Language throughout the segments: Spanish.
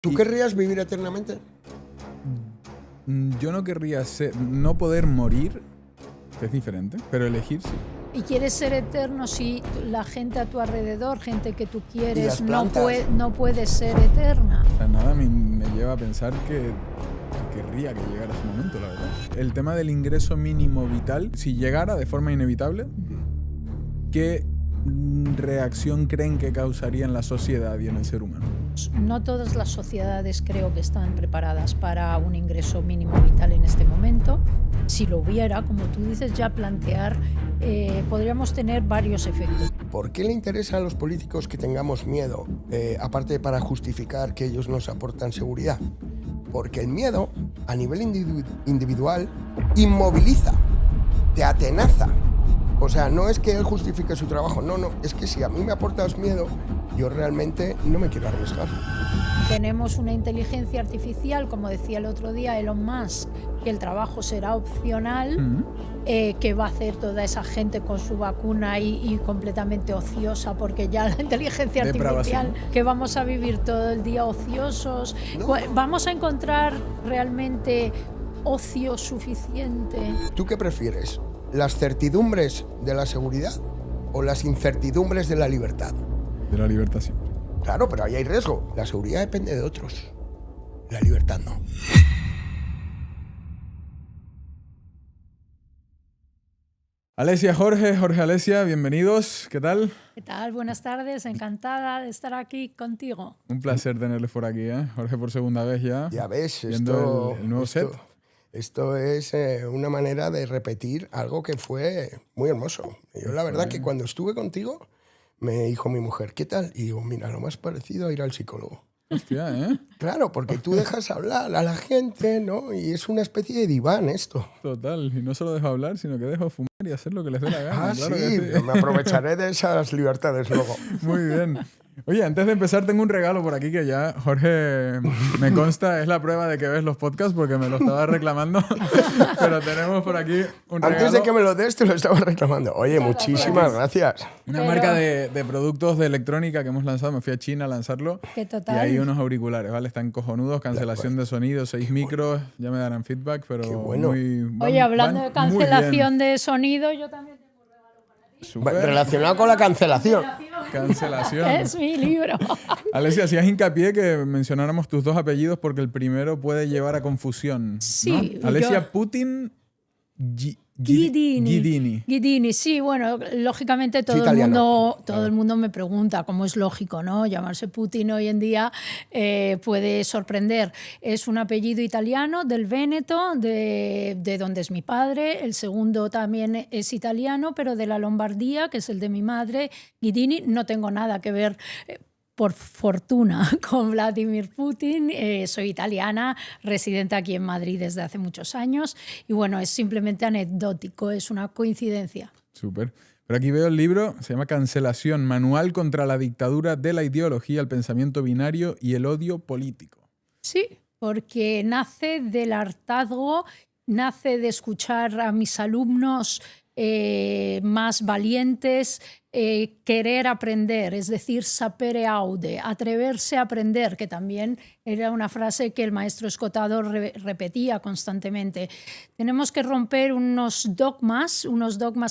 ¿Tú querrías vivir eternamente? Yo no querría no poder morir, es diferente, pero elegir sí. ¿Y quieres ser eterno si la gente a tu alrededor, gente que tú ¿Y quieres, las no plantas? puede ser eterna? O sea, nada me lleva a pensar que querría que llegara ese momento, la verdad. El tema del ingreso mínimo vital, si llegara de forma inevitable, ¿qué reacción creen que causaría en la sociedad y en el ser humano? No todas las sociedades creo que están preparadas para un ingreso mínimo vital en este momento. Si lo hubiera, como tú dices, ya plantear, podríamos tener varios efectos. ¿Por qué le interesa a los políticos que tengamos miedo, aparte para justificar que ellos nos aportan seguridad? Porque el miedo, a nivel individual, inmoviliza, te atenaza. O sea, no es que él justifique su trabajo, no, es que si a mí me aportas miedo, yo realmente no me quiero arriesgar. Tenemos una inteligencia artificial, como decía el otro día Elon Musk, que el trabajo será opcional, que va a hacer toda esa gente con su vacuna y completamente ociosa, porque ya la inteligencia artificial, que vamos a vivir todo el día ociosos, No. Vamos a encontrar realmente ocio suficiente. ¿Tú qué prefieres? ¿Las certidumbres de la seguridad o las incertidumbres de la libertad? De la libertad siempre. Claro, pero ahí hay riesgo. La seguridad depende de otros. La libertad no. Alesia, Jorge, Alesia, bienvenidos. ¿Qué tal? ¿Qué tal? Buenas tardes, encantada de estar aquí contigo. Un placer tenerles por aquí, ¿eh? Jorge por segunda vez ya. Ya ves, viendo el nuevo set. Esto es una manera de repetir algo que fue muy hermoso. Yo la verdad que cuando estuve contigo me dijo mi mujer, ¿qué tal? Y digo, mira, lo más parecido a ir al psicólogo. Hostia, ¿eh? Claro, porque tú dejas hablar a la gente, ¿no? Y es una especie de diván esto. Total, y no solo dejo hablar, sino que dejo fumar y hacer lo que les dé la gana. Ah, claro sí, que sí. me aprovecharé de esas libertades luego. Muy bien. Oye, antes de empezar tengo un regalo por aquí que ya, Jorge, me consta, es la prueba de que ves los podcasts porque me lo estaba reclamando, pero tenemos por aquí un regalo. Antes de que me lo des, te lo estaba reclamando. Oye, muchísimas gracias. Una marca de productos de electrónica que hemos lanzado, me fui a China a lanzarlo. Que total. Y hay unos auriculares, ¿vale? Están cojonudos, cancelación de sonido, 6 micros, ya me darán feedback, pero Qué bueno. Oye, hablando de cancelación de sonido, yo también tengo un regalo para ti. Súper. Relacionado con la cancelación. Cancelación. Es mi libro. Alesia, hacías hincapié que mencionáramos tus dos apellidos porque el primero puede llevar a confusión, ¿no? Sí. Alesia Putin Ghidini. Sí, bueno, lógicamente Sí, todo italiano. el mundo me pregunta, como es lógico, ¿no? Llamarse Putin hoy en día puede sorprender. Es un apellido italiano del Véneto, de donde es mi padre. El segundo también es italiano, pero de la Lombardía, que es el de mi madre, Ghidini. No tengo nada que ver, por fortuna, con Vladimir Putin. Soy italiana, residente aquí en Madrid desde hace muchos años y bueno, es simplemente anecdótico, es una coincidencia. Súper. Pero aquí veo el libro, se llama Cancelación, Manual contra la dictadura de la ideología, el pensamiento binario y el odio político. Sí, porque nace del hartazgo, nace de escuchar a mis alumnos más valientes, querer aprender, es decir, sapere aude, atreverse a aprender, que también era una frase que el maestro Escotado repetía constantemente. Tenemos que romper unos dogmas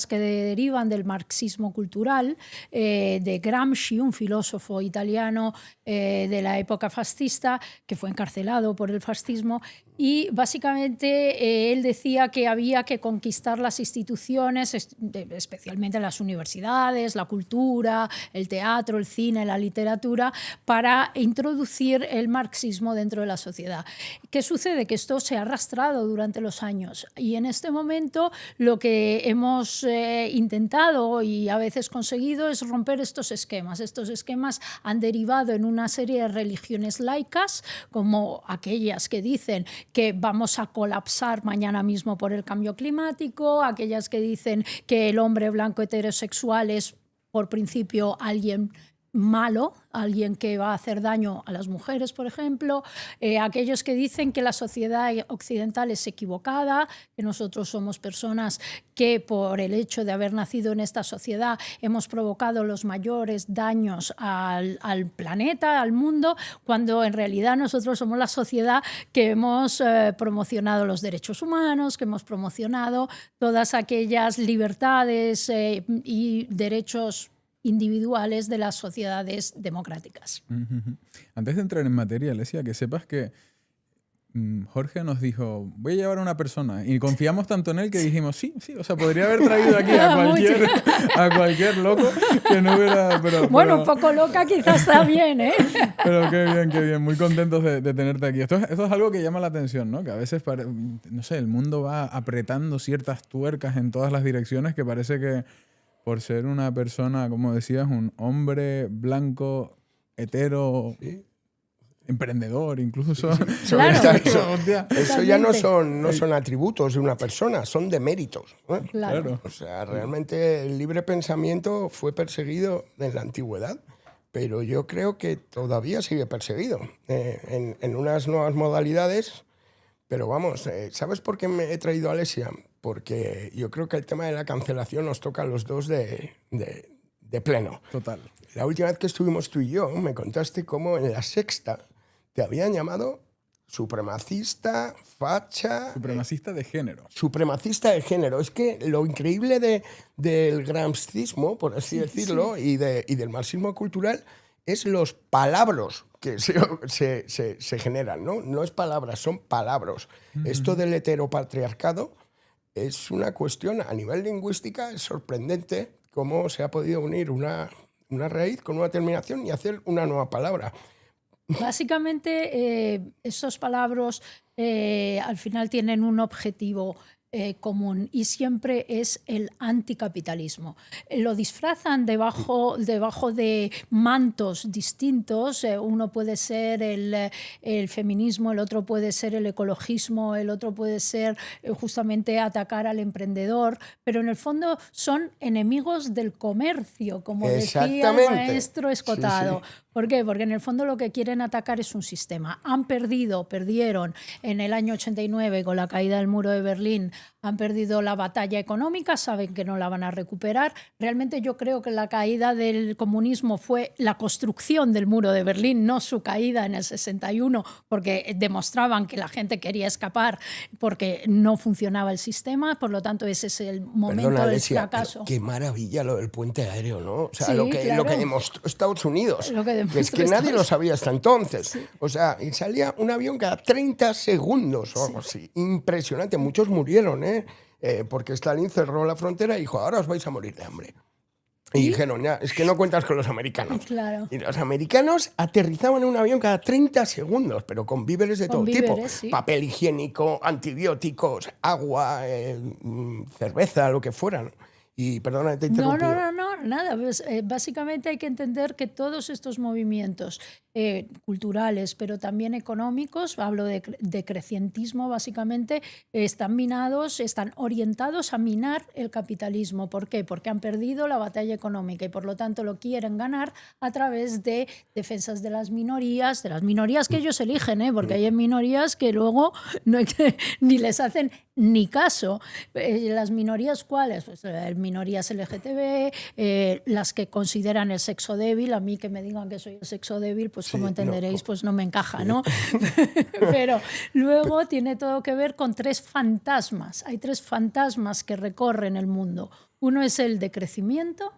que derivan del marxismo cultural, de Gramsci, un filósofo italiano de la época fascista, que fue encarcelado por el fascismo, y básicamente él decía que había que conquistar las instituciones, especialmente las universidades, la cultura, el teatro, el cine, la literatura, para introducir el marxismo dentro de la sociedad. ¿Qué sucede? Que esto se ha arrastrado durante los años y en este momento lo que hemos intentado y a veces conseguido es romper estos esquemas. Estos esquemas han derivado en una serie de religiones laicas, como aquellas que dicen que vamos a colapsar mañana mismo por el cambio climático, aquellas que dicen que el hombre blanco heterosexual es por principio alguien malo, alguien que va a hacer daño a las mujeres, por ejemplo, aquellos que dicen que la sociedad occidental es equivocada, que nosotros somos personas que por el hecho de haber nacido en esta sociedad hemos provocado los mayores daños al planeta, al mundo, cuando en realidad nosotros somos la sociedad que hemos promocionado los derechos humanos, que hemos promocionado todas aquellas libertades y derechos individuales de las sociedades democráticas. Antes de entrar en materia, Alesia, que sepas que Jorge nos dijo, voy a llevar a una persona, y confiamos tanto en él que dijimos, sí, o sea, podría haber traído aquí a cualquier loco que no hubiera... Bueno, un poco loca quizás está bien, ¿eh? Pero qué bien, muy contentos de tenerte aquí. Esto es algo que llama la atención, ¿no? Que a veces, no sé, el mundo va apretando ciertas tuercas en todas las direcciones que parece que por ser una persona, como decías, un hombre blanco, hetero, ¿sí? Emprendedor, incluso. Claro. Eso ya no son atributos de una persona, son deméritos, ¿no? Claro. O sea, realmente el libre pensamiento fue perseguido en la antigüedad, pero yo creo que todavía sigue perseguido en unas nuevas modalidades. Pero vamos, ¿sabes por qué me he traído a Alesia? Porque yo creo que el tema de la cancelación nos toca a los dos de pleno. Total. La última vez que estuvimos tú y yo, me contaste cómo en La Sexta te habían llamado supremacista, facha... Supremacista de género. Supremacista de género. Es que lo increíble del gramscismo, por así decirlo, sí. y del marxismo cultural es los palabras que se generan, ¿no? No es palabras, son palabras. Esto del heteropatriarcado es una cuestión a nivel lingüística, es sorprendente cómo se ha podido unir una raíz con una terminación y hacer una nueva palabra. Básicamente, estos palabras al final tienen un objetivo común y siempre es el anticapitalismo. Lo disfrazan debajo de mantos distintos. Uno puede ser el feminismo, el otro puede ser el ecologismo, el otro puede ser justamente atacar al emprendedor, pero en el fondo son enemigos del comercio, como decía el maestro Escotado. Sí. ¿Por qué? Porque en el fondo lo que quieren atacar es un sistema. Perdieron en el año 89 con la caída del muro de Berlín, han perdido la batalla económica, saben que no la van a recuperar. Realmente yo creo que la caída del comunismo fue la construcción del muro de Berlín, no su caída en el 61, porque demostraban que la gente quería escapar porque no funcionaba el sistema, por lo tanto ese es el momento del fracaso. Qué maravilla lo del puente aéreo, ¿no? O sea, sí, lo que demostró Estados Unidos. Que es que nadie lo sabía hasta entonces. Sí. O sea, y salía un avión cada 30 segundos o algo así. Impresionante. Muchos murieron, porque Stalin cerró la frontera y dijo, ahora os vais a morir de hambre. Y dijeron, ya, es que no cuentas con los americanos. Claro. Y los americanos aterrizaban en un avión cada 30 segundos, pero con víveres de todo tipo. Sí. Papel higiénico, antibióticos, agua, cerveza, lo que fueran. Y perdona, te he interrumpido. No, nada. Pues, básicamente hay que entender que todos estos movimientos culturales, pero también económicos, hablo de crecientismo básicamente, están orientados a minar el capitalismo. ¿Por qué? Porque han perdido la batalla económica y por lo tanto lo quieren ganar a través de defensas de las minorías que ellos eligen, porque hay minorías que luego ni les hacen ni caso. ¿Las minorías cuáles? Pues minorías LGTB, las que consideran el sexo débil. A mí que me digan que soy el sexo débil, pues como entenderéis, pues no me encaja, ¿no? Pero luego tiene todo que ver con tres fantasmas. Hay tres fantasmas que recorren el mundo. Uno es el decrecimiento,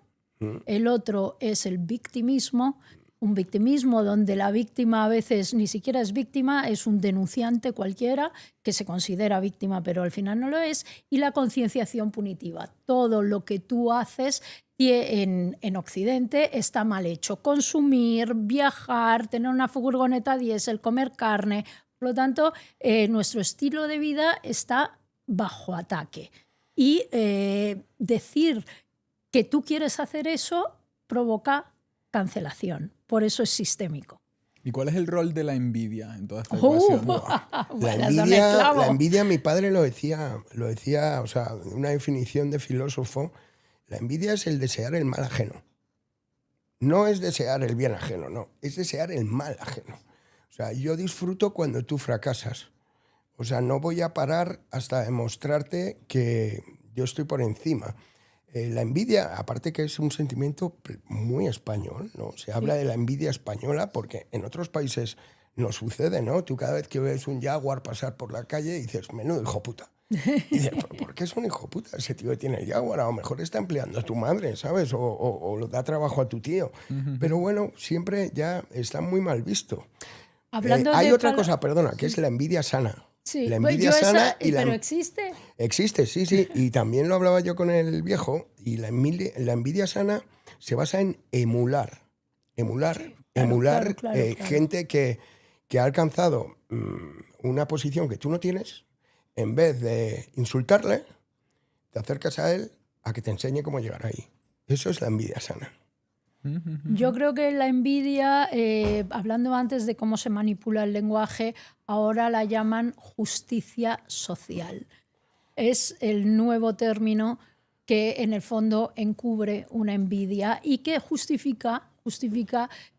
el otro es el victimismo, un victimismo donde la víctima a veces ni siquiera es víctima, es un denunciante cualquiera que se considera víctima pero al final no lo es, y la concienciación punitiva. Todo lo que tú haces en Occidente está mal hecho. Consumir, viajar, tener una furgoneta diésel, comer carne. Por lo tanto, nuestro estilo de vida está bajo ataque. Y decir que tú quieres hacer eso provoca cancelación. Por eso es sistémico. ¿Y cuál es el rol de la envidia en toda esta ecuación? La envidia, mi padre lo decía, o sea, una definición de filósofo. La envidia es el desear el mal ajeno. no es desear el bien ajeno, no, es desear el mal ajeno. O sea, yo disfruto cuando tú fracasas. O sea, no voy a parar hasta demostrarte que yo estoy por encima. La envidia, aparte que es un sentimiento muy español, ¿no? Se habla de la envidia española porque en otros países no sucede, ¿no? Tú cada vez que ves un jaguar pasar por la calle dices, menudo hijo puta. Y dices, ¿por qué es un hijo puta ese tío que tiene el jaguar? A lo mejor está empleando a tu madre, ¿sabes? O lo da trabajo a tu tío. Pero bueno, siempre ya está muy mal visto. Hablando Hay de otra cosa, perdona, que es la envidia sana. Sí, La pues envidia yo sana y ¿pero existe? Existe, sí, sí. Y también lo hablaba yo con el viejo. Y la envidia sana se basa en emular. Emular Claro. gente que ha alcanzado una posición que tú no tienes. En vez de insultarle, te acercas a él a que te enseñe cómo llegar ahí. Eso es la envidia sana. Yo creo que la envidia, hablando antes de cómo se manipula el lenguaje, ahora la llaman justicia social. Es el nuevo término que en el fondo encubre una envidia y que justifica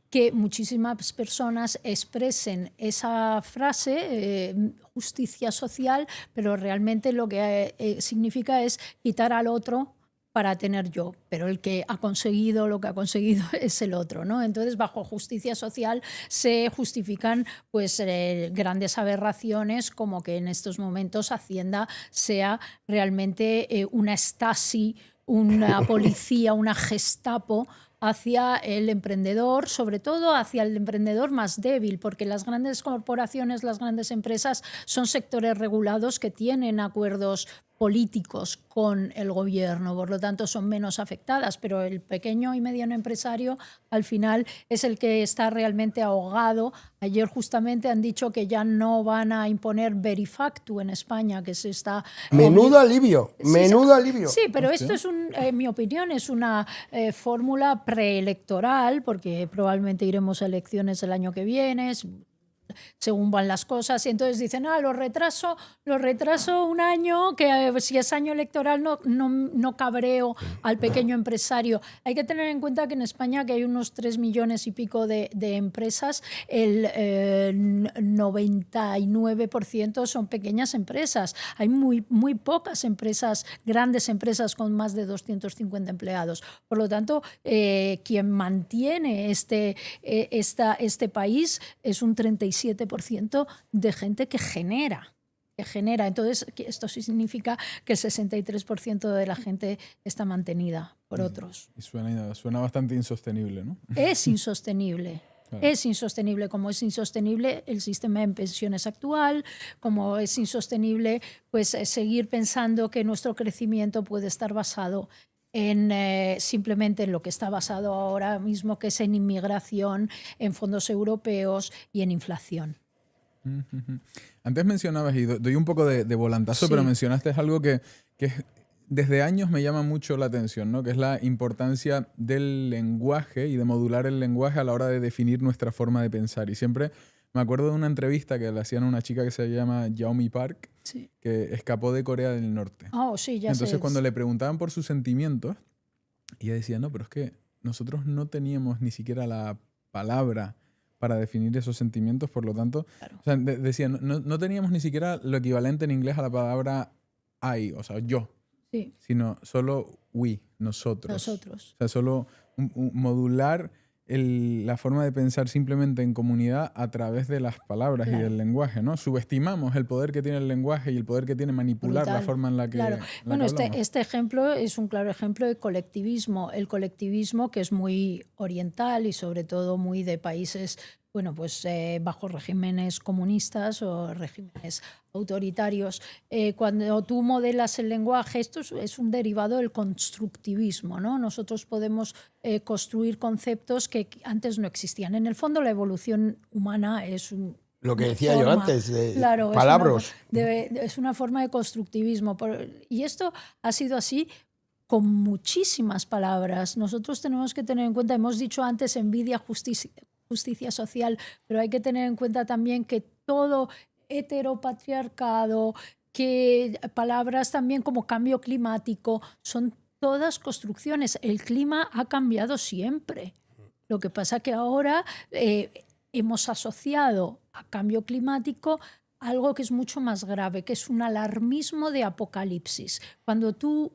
que muchísimas personas expresen esa frase, justicia social, pero realmente lo que significa es quitar al otro para tener yo, pero el que ha conseguido lo que ha conseguido es el otro, ¿no? Entonces, bajo justicia social se justifican pues grandes aberraciones como que en estos momentos Hacienda sea realmente una Stasi, una policía, una Gestapo hacia el emprendedor, sobre todo hacia el emprendedor más débil, porque las grandes corporaciones, las grandes empresas son sectores regulados que tienen acuerdos políticos con el gobierno, por lo tanto son menos afectadas, pero el pequeño y mediano empresario al final es el que está realmente ahogado. Ayer justamente han dicho que ya no van a imponer Verifactu en España, que se está... Menudo alivio, menudo alivio. Sí, pero esto es, en mi opinión, es una fórmula preelectoral, porque probablemente iremos a elecciones el año que viene, según van las cosas, y entonces dicen, lo retraso un año, que si es año electoral no cabreo al pequeño empresario. Hay que tener en cuenta que en España, que hay unos 3 millones y pico de empresas, el 99% son pequeñas empresas. Hay muy pocas empresas, grandes empresas con más de 250 empleados. Por lo tanto, quien mantiene este país es un 37% de gente que genera. Entonces, esto significa que el 63% de la gente está mantenida por otros. Y suena bastante insostenible, ¿no? Es insostenible. Claro. Es insostenible, como es insostenible el sistema de pensiones actual, como es insostenible pues, seguir pensando que nuestro crecimiento puede estar basado simplemente en lo que está basado ahora mismo, que es en inmigración, en fondos europeos y en inflación. Antes mencionabas, y doy un poco de volantazo, pero mencionaste algo que desde años me llama mucho la atención, ¿no? Que es la importancia del lenguaje y de modular el lenguaje a la hora de definir nuestra forma de pensar. Y siempre me acuerdo de una entrevista que le hacían a una chica que se llama Yeonmi Park, que escapó de Corea del Norte. Entonces, cuando le preguntaban por sus sentimientos, ella decía, no, pero es que nosotros no teníamos ni siquiera la palabra para definir esos sentimientos, por lo tanto, o sea, decía, no teníamos ni siquiera lo equivalente en inglés a la palabra I, o sea, yo, sino solo we, nosotros. O sea, solo modular la forma de pensar simplemente en comunidad a través de las palabras y del lenguaje, ¿no? Subestimamos el poder que tiene el lenguaje y el poder que tiene manipular la forma en la que Bueno, que este ejemplo es un claro ejemplo de colectivismo. El colectivismo, que es muy oriental y sobre todo muy de países bajo regímenes comunistas o regímenes autoritarios. Cuando tú modelas el lenguaje, esto es un derivado del constructivismo, ¿no? Nosotros podemos construir conceptos que antes no existían. En el fondo, la evolución humana es lo que decía yo antes, de palabras. Es una forma de constructivismo. Y esto ha sido así con muchísimas palabras. Nosotros tenemos que tener en cuenta, hemos dicho antes, envidia, justicia social, pero hay que tener en cuenta también que todo heteropatriarcado, que palabras también como cambio climático, son todas construcciones. El clima ha cambiado siempre. Lo que pasa que ahora hemos asociado a cambio climático algo que es mucho más grave, que es un alarmismo de apocalipsis. Cuando tú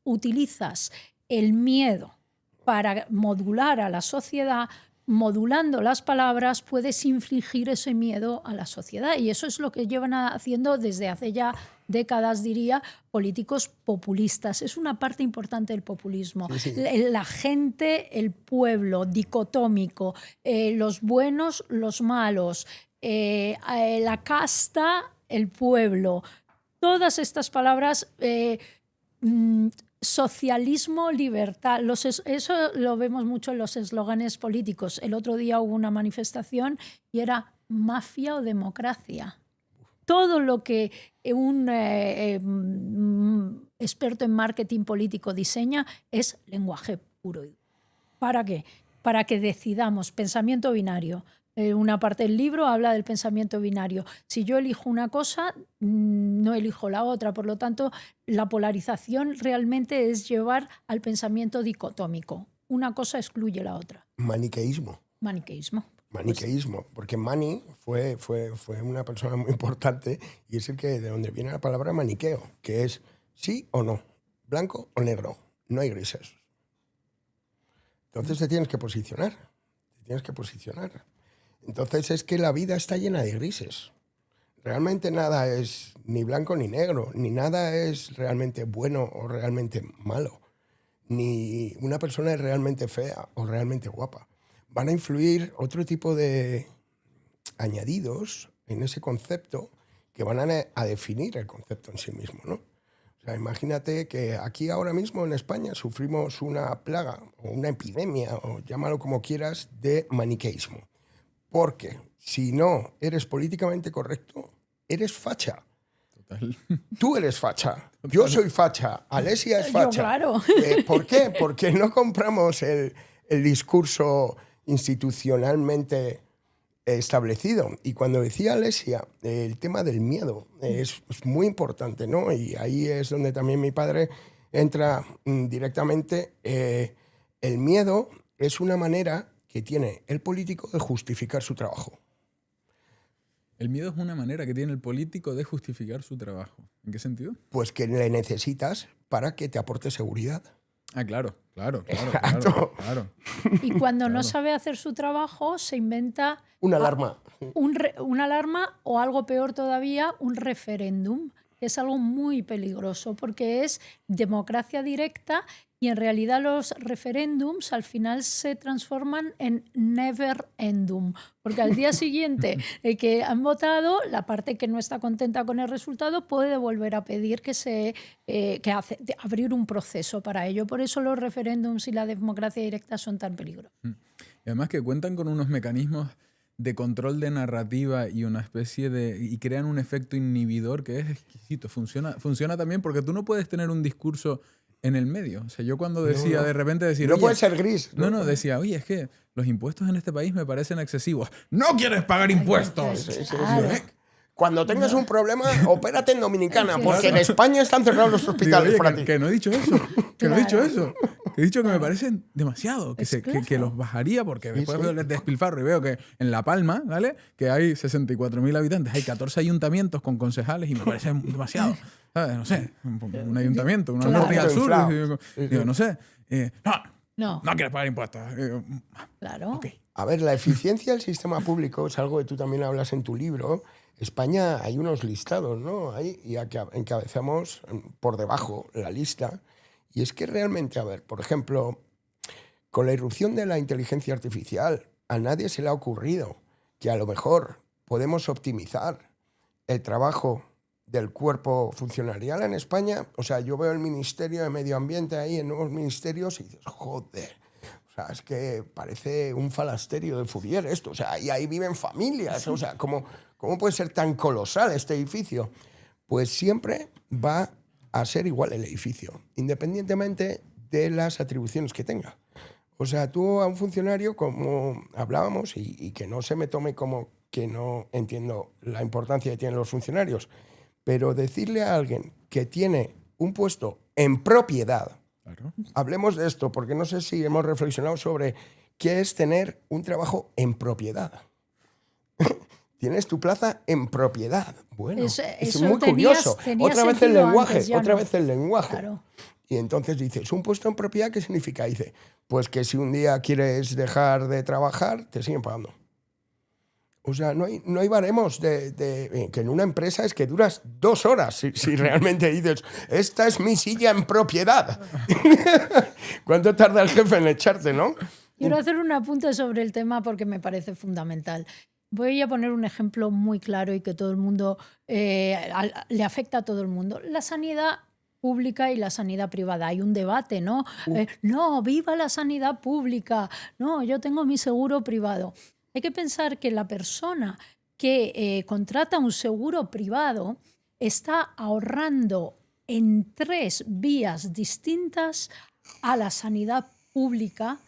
utilizas el miedo para modular a la sociedad, modulando las palabras, puedes infligir ese miedo a la sociedad. Y eso es lo que llevan haciendo desde hace ya décadas, diría, políticos populistas. Es una parte importante del populismo. Sí, sí. La gente, el pueblo, dicotómico, los buenos, los malos, la casta, el pueblo. Todas estas palabras... socialismo, libertad. Eso lo vemos mucho en los eslóganes políticos. El otro día hubo una manifestación y era mafia o democracia. Todo lo que un experto en marketing político diseña es lenguaje puro. ¿Para qué? Para que decidamos pensamiento binario. Una parte del libro habla del pensamiento binario. Si yo elijo una cosa, no elijo la otra. Por lo tanto, la polarización realmente es llevar al pensamiento dicotómico. Una cosa excluye la otra. Maniqueísmo. Maniqueísmo. Maniqueísmo, porque Mani fue una persona muy importante y es el que de donde viene la palabra maniqueo, que es sí o no, blanco o negro, no hay grises. Entonces te tienes que posicionar, Entonces es que la vida está llena de grises. Realmente nada es ni blanco ni negro, ni nada es realmente bueno o realmente malo, ni una persona es realmente fea o realmente guapa. Van a influir otro tipo de añadidos en ese concepto que van a definir el concepto en sí mismo, ¿no? O sea, imagínate que aquí ahora mismo en España sufrimos una plaga o una epidemia, o llámalo como quieras, de maniqueísmo. Porque si no eres políticamente correcto, eres facha. Total. Tú eres facha. Yo soy facha. Alesia es facha. Yo, claro. ¿Por qué? Porque no compramos el discurso institucionalmente establecido. Y cuando decía Alesia, el tema del miedo es muy importante, ¿no? Y ahí es donde también mi padre entra directamente. El miedo es una manera que tiene el político de justificar su trabajo. El miedo es una manera que tiene el político de justificar su trabajo. ¿En qué sentido? Pues que le necesitas para que te aporte seguridad. Ah, claro. Exacto. Y cuando no sabe hacer su trabajo, se inventa Una alarma. una alarma o algo peor todavía, un referéndum. Es algo muy peligroso porque es democracia directa y en realidad los referéndums al final se transforman en never endum, porque al día siguiente que han votado, la parte que no está contenta con el resultado puede volver a pedir abrir un proceso para ello. Por eso los referéndums y la democracia directa son tan peligrosos. Y además que cuentan con unos mecanismos de control de narrativa y una especie y crean un efecto inhibidor que es exquisito. Funciona también porque tú no puedes tener un discurso en el medio. O sea, yo cuando decía de repente decir... No puede ser gris. No, decía, oye, es que los impuestos en este país me parecen excesivos. ¡No quieres pagar impuestos! Sí. Claro. Cuando tengas un problema, opérate en Dominicana, porque en España están cerrados los hospitales Digo, para oye, ti. que no he dicho eso. Que no he dicho Claro. eso. Que he dicho que me parecen demasiado. Que los bajaría porque después veo el despilfarro y veo que en La Palma, ¿vale? Que hay 64.000 habitantes, hay 14 ayuntamientos con concejales y me parece demasiado. ¿Sabes? No sé, un ayuntamiento, una Claro. norte y al sur. Inflado. Digo, no sé. No, No quieres pagar impuestos. claro. Ok. A ver, la eficiencia del sistema público es algo que tú también hablas en tu libro. España hay unos listados, ¿no? Ahí, y encabezamos por debajo la lista. Y es que realmente, a ver, por ejemplo, con la irrupción de la inteligencia artificial, a nadie se le ha ocurrido que a lo mejor podemos optimizar el trabajo del cuerpo funcionarial en España. O sea, yo veo el Ministerio de Medio Ambiente ahí en nuevos ministerios y dices, joder, o sea, es que parece un falasterio de Fourier esto. O sea, y ahí viven familias. O sea, ¿cómo puede ser tan colosal este edificio? Pues siempre va a ser igual el edificio, independientemente de las atribuciones que tenga. O sea, tú a un funcionario, como hablábamos, y que no se me tome como que no entiendo la importancia que tienen los funcionarios, pero decirle a alguien que tiene un puesto en propiedad, Claro. hablemos de esto, porque no sé si hemos reflexionado sobre ¿qué es tener un trabajo en propiedad? Tienes tu plaza en propiedad. Bueno, es muy curioso. Otra vez el lenguaje, otra vez el lenguaje. Claro. Y entonces dices, ¿un puesto en propiedad qué significa? Dice, pues que si un día quieres dejar de trabajar, te siguen pagando. O sea, no hay baremos que en una empresa es que duras 2 horas si realmente dices, esta es mi silla en propiedad. ¿Cuánto tarda el jefe en echarte, no? Quiero hacer un apunte sobre el tema porque me parece fundamental. Voy a poner un ejemplo muy claro y que todo el mundo le afecta a todo el mundo. La sanidad pública y la sanidad privada. Hay un debate, ¿no? No, viva la sanidad pública. No, yo tengo mi seguro privado. Hay que pensar que la persona que contrata un seguro privado está ahorrando en 3 vías distintas a la sanidad pública.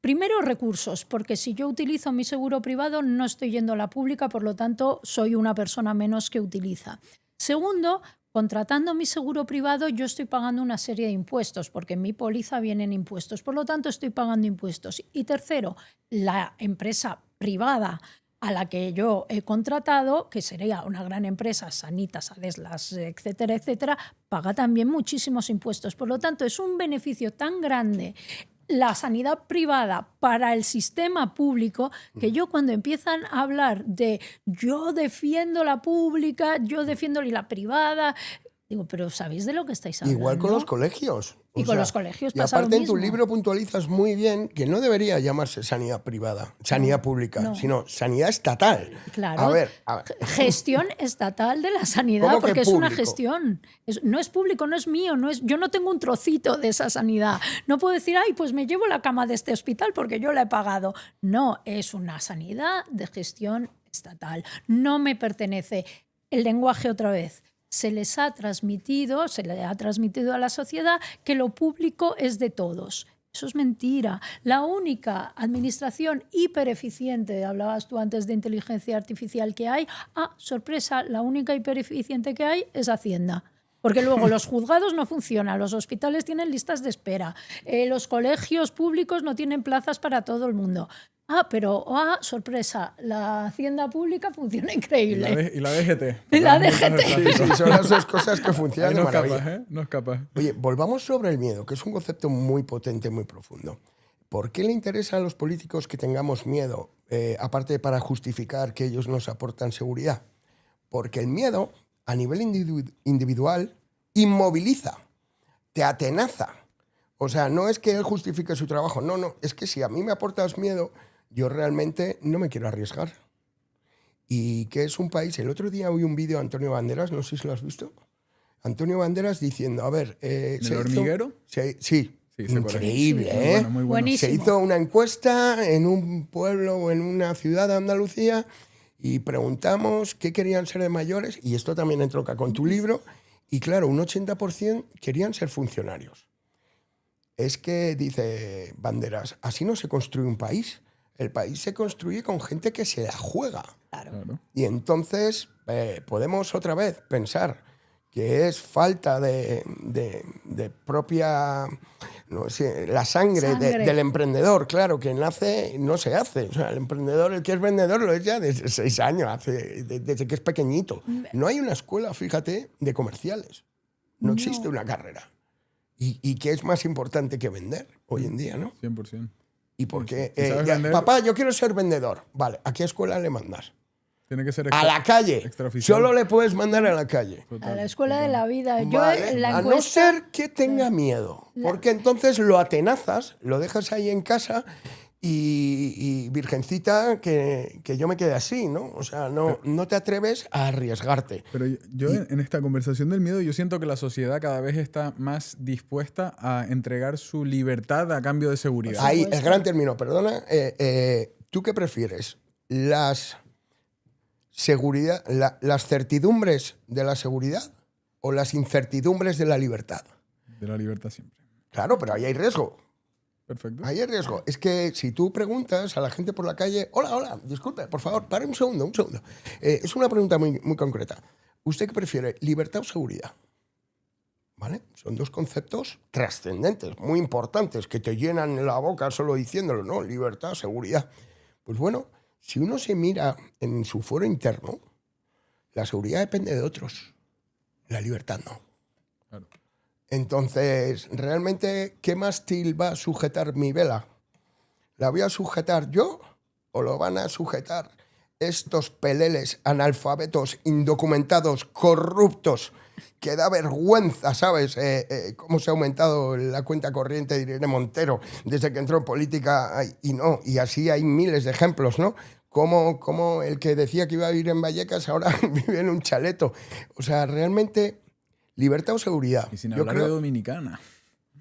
Primero, recursos, porque si yo utilizo mi seguro privado no estoy yendo a la pública, por lo tanto soy una persona menos que utiliza. Segundo, contratando mi seguro privado yo estoy pagando una serie de impuestos, porque en mi póliza vienen impuestos, por lo tanto estoy pagando impuestos. Y tercero, la empresa privada a la que yo he contratado, que sería una gran empresa, Sanitas, Adeslas, etcétera, etcétera, paga también muchísimos impuestos. Por lo tanto, es un beneficio tan grande la sanidad privada para el sistema público, que yo cuando empiezan a hablar de yo defiendo la pública, yo defiendo la privada, digo, pero ¿sabéis de lo que estáis hablando? Igual con los colegios. Y con los colegios y pasa aparte lo mismo. En tu libro puntualizas muy bien que no debería llamarse sanidad privada, sanidad pública, sino sanidad estatal. Claro. A ver. Gestión estatal de la sanidad, ¿Cómo que porque es público? una gestión. No es público, no es mío, yo no tengo un trocito de esa sanidad. No puedo decir, ay, pues me llevo la cama de este hospital porque yo la he pagado. No, es una sanidad de gestión estatal. No me pertenece. El lenguaje otra vez. Se le ha transmitido a la sociedad que lo público es de todos. Eso es mentira. La única administración hipereficiente, hablabas tú antes de inteligencia artificial que hay, sorpresa, la única hipereficiente que hay es Hacienda. Porque luego los juzgados no funcionan, los hospitales tienen listas de espera, los colegios públicos no tienen plazas para todo el mundo. Pero, sorpresa, la hacienda pública funciona increíble. Y la DGT. Y la DGT. Sí, son las 2 cosas que funcionan de maravilla. No escapas. Oye, volvamos sobre el miedo, que es un concepto muy potente, muy profundo. ¿Por qué le interesa a los políticos que tengamos miedo, aparte para justificar que ellos nos aportan seguridad? Porque el miedo, a nivel individual, inmoviliza, te atenaza. O sea, no es que él justifique su trabajo, no, es que si a mí me aportas miedo, yo realmente no me quiero arriesgar. Y que es un país... El otro día oí un vídeo de Antonio Banderas, no sé si lo has visto. Antonio Banderas diciendo, a ver... ¿El hormiguero? Sí, increíble, sí. Muy bueno, muy bueno. Buenísimo. Se hizo una encuesta en un pueblo o en una ciudad de Andalucía y preguntamos qué querían ser de mayores, y esto también entronca con tu libro, y claro, un 80% querían ser funcionarios. Es que, dice Banderas, así no se construye un país. El país se construye con gente que se la juega. Claro. Y entonces podemos otra vez pensar que es falta de propia, no sé, la sangre. Del emprendedor, claro, que nace, no se hace. O sea, el emprendedor, el que es vendedor, lo es ya desde 6 años, desde que es pequeñito. No hay una escuela, fíjate, de comerciales. No existe una carrera. ¿Y qué es más importante que vender hoy en día, no? 100%. ¿Y por qué? vender? Papá, yo quiero ser vendedor. Vale, ¿a qué escuela le mandas? Tiene que ser A la calle. extraoficial. Solo le puedes mandar a la calle. A la escuela de la vida. Vale, a no ser que tenga miedo. Porque entonces lo atenazas, lo dejas ahí en casa y virgencita, que yo me quede así, ¿no? O sea, no te atreves a arriesgarte. Pero yo en esta conversación del miedo, yo siento que la sociedad cada vez está más dispuesta a entregar su libertad a cambio de seguridad. Ahí, el gran término, perdona. ¿Tú qué prefieres? ¿Las certidumbres de la seguridad o las incertidumbres de la libertad? De la libertad siempre. Claro, pero ahí hay riesgo. Perfecto. Ahí hay riesgo. Es que si tú preguntas a la gente por la calle, hola, disculpe, por favor, pare un segundo. Es una pregunta muy, muy concreta. ¿Usted qué prefiere, libertad o seguridad? ¿vale? Son dos conceptos trascendentes, muy importantes, que te llenan la boca solo diciéndolo, ¿no? Libertad, seguridad. Pues bueno, si uno se mira en su foro interno, la seguridad depende de otros, la libertad no. Claro. Entonces, realmente, ¿qué mástil va a sujetar mi vela? ¿La voy a sujetar yo o lo van a sujetar estos peleles analfabetos, indocumentados, corruptos, que da vergüenza, ¿sabes? Cómo se ha aumentado la cuenta corriente de Irene Montero desde que entró en política y así hay miles de ejemplos, ¿no? Como el que decía que iba a vivir en Vallecas ahora vive en un chaleto. O sea, realmente, libertad o seguridad. Y sin hablar de Dominicana.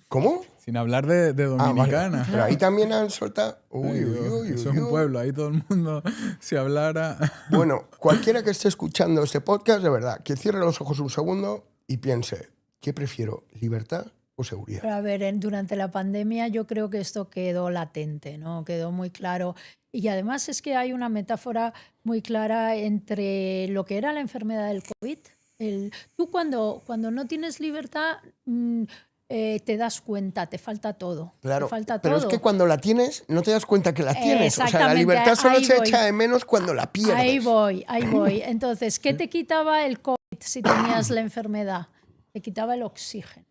¿Cómo? Sin hablar de Dominicana. Vale. Pero ahí también han soltado... Eso es un pueblo, ahí todo el mundo, si hablara... Bueno, cualquiera que esté escuchando este podcast, de verdad, que cierre los ojos un segundo y piense, ¿qué prefiero, libertad o seguridad? Pero a ver, durante la pandemia yo creo que esto quedó latente, ¿no? Quedó muy claro. Y además es que hay una metáfora muy clara entre lo que era la enfermedad del COVID. Tú cuando no tienes libertad... te das cuenta, te falta todo. Claro, te falta pero todo. es que cuando la tienes, no te das cuenta que la tienes. O sea, la libertad solo se echa de menos cuando la pierdes. Ahí voy. Entonces, ¿qué te quitaba el COVID si tenías la enfermedad? Te quitaba el oxígeno.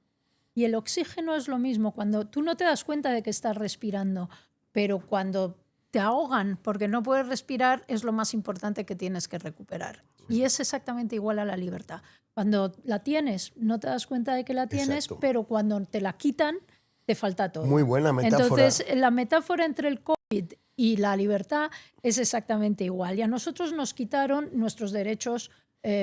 Y el oxígeno es lo mismo. Cuando tú no te das cuenta de que estás respirando, pero cuando te ahogan porque no puedes respirar, es lo más importante que tienes que recuperar. Y es exactamente igual a la libertad. Cuando la tienes, no te das cuenta de que la tienes, Exacto. pero cuando te la quitan, te falta todo. Muy buena metáfora. Entonces, la metáfora entre el COVID y la libertad es exactamente igual. Y a nosotros nos quitaron nuestros derechos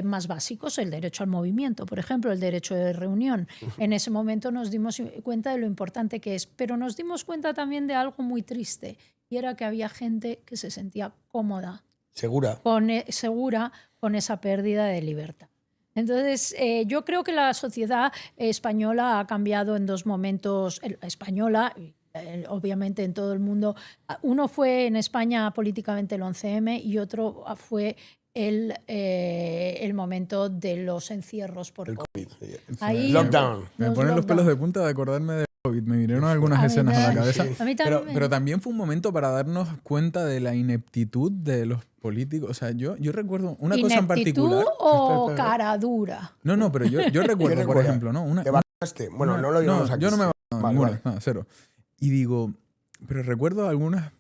más básicos, el derecho al movimiento, por ejemplo, el derecho de reunión. En ese momento nos dimos cuenta de lo importante que es, pero nos dimos cuenta también de algo muy triste, y era que había gente que se sentía cómoda, segura con esa pérdida de libertad. Entonces, yo creo que la sociedad española ha cambiado en dos momentos. Española, obviamente en todo el mundo. Uno fue en España políticamente el 11M y otro fue el momento de los encierros por COVID. Ahí, lockdown. Me ponen los pelos de punta de acordarme de COVID. Me vinieron algunas escenas a la cabeza. Sí. A mí también pero también fue un momento para darnos cuenta de la ineptitud de los políticos. O sea, yo recuerdo una cosa en particular. ¿Ineptitud o cara dura? No, pero yo recuerdo, por ejemplo, ¿no? ¿Te vacunaste? Bueno, no lo digamos aquí. Yo no me vacuno, Vale. nada, cero. Y digo, pero recuerdo algunas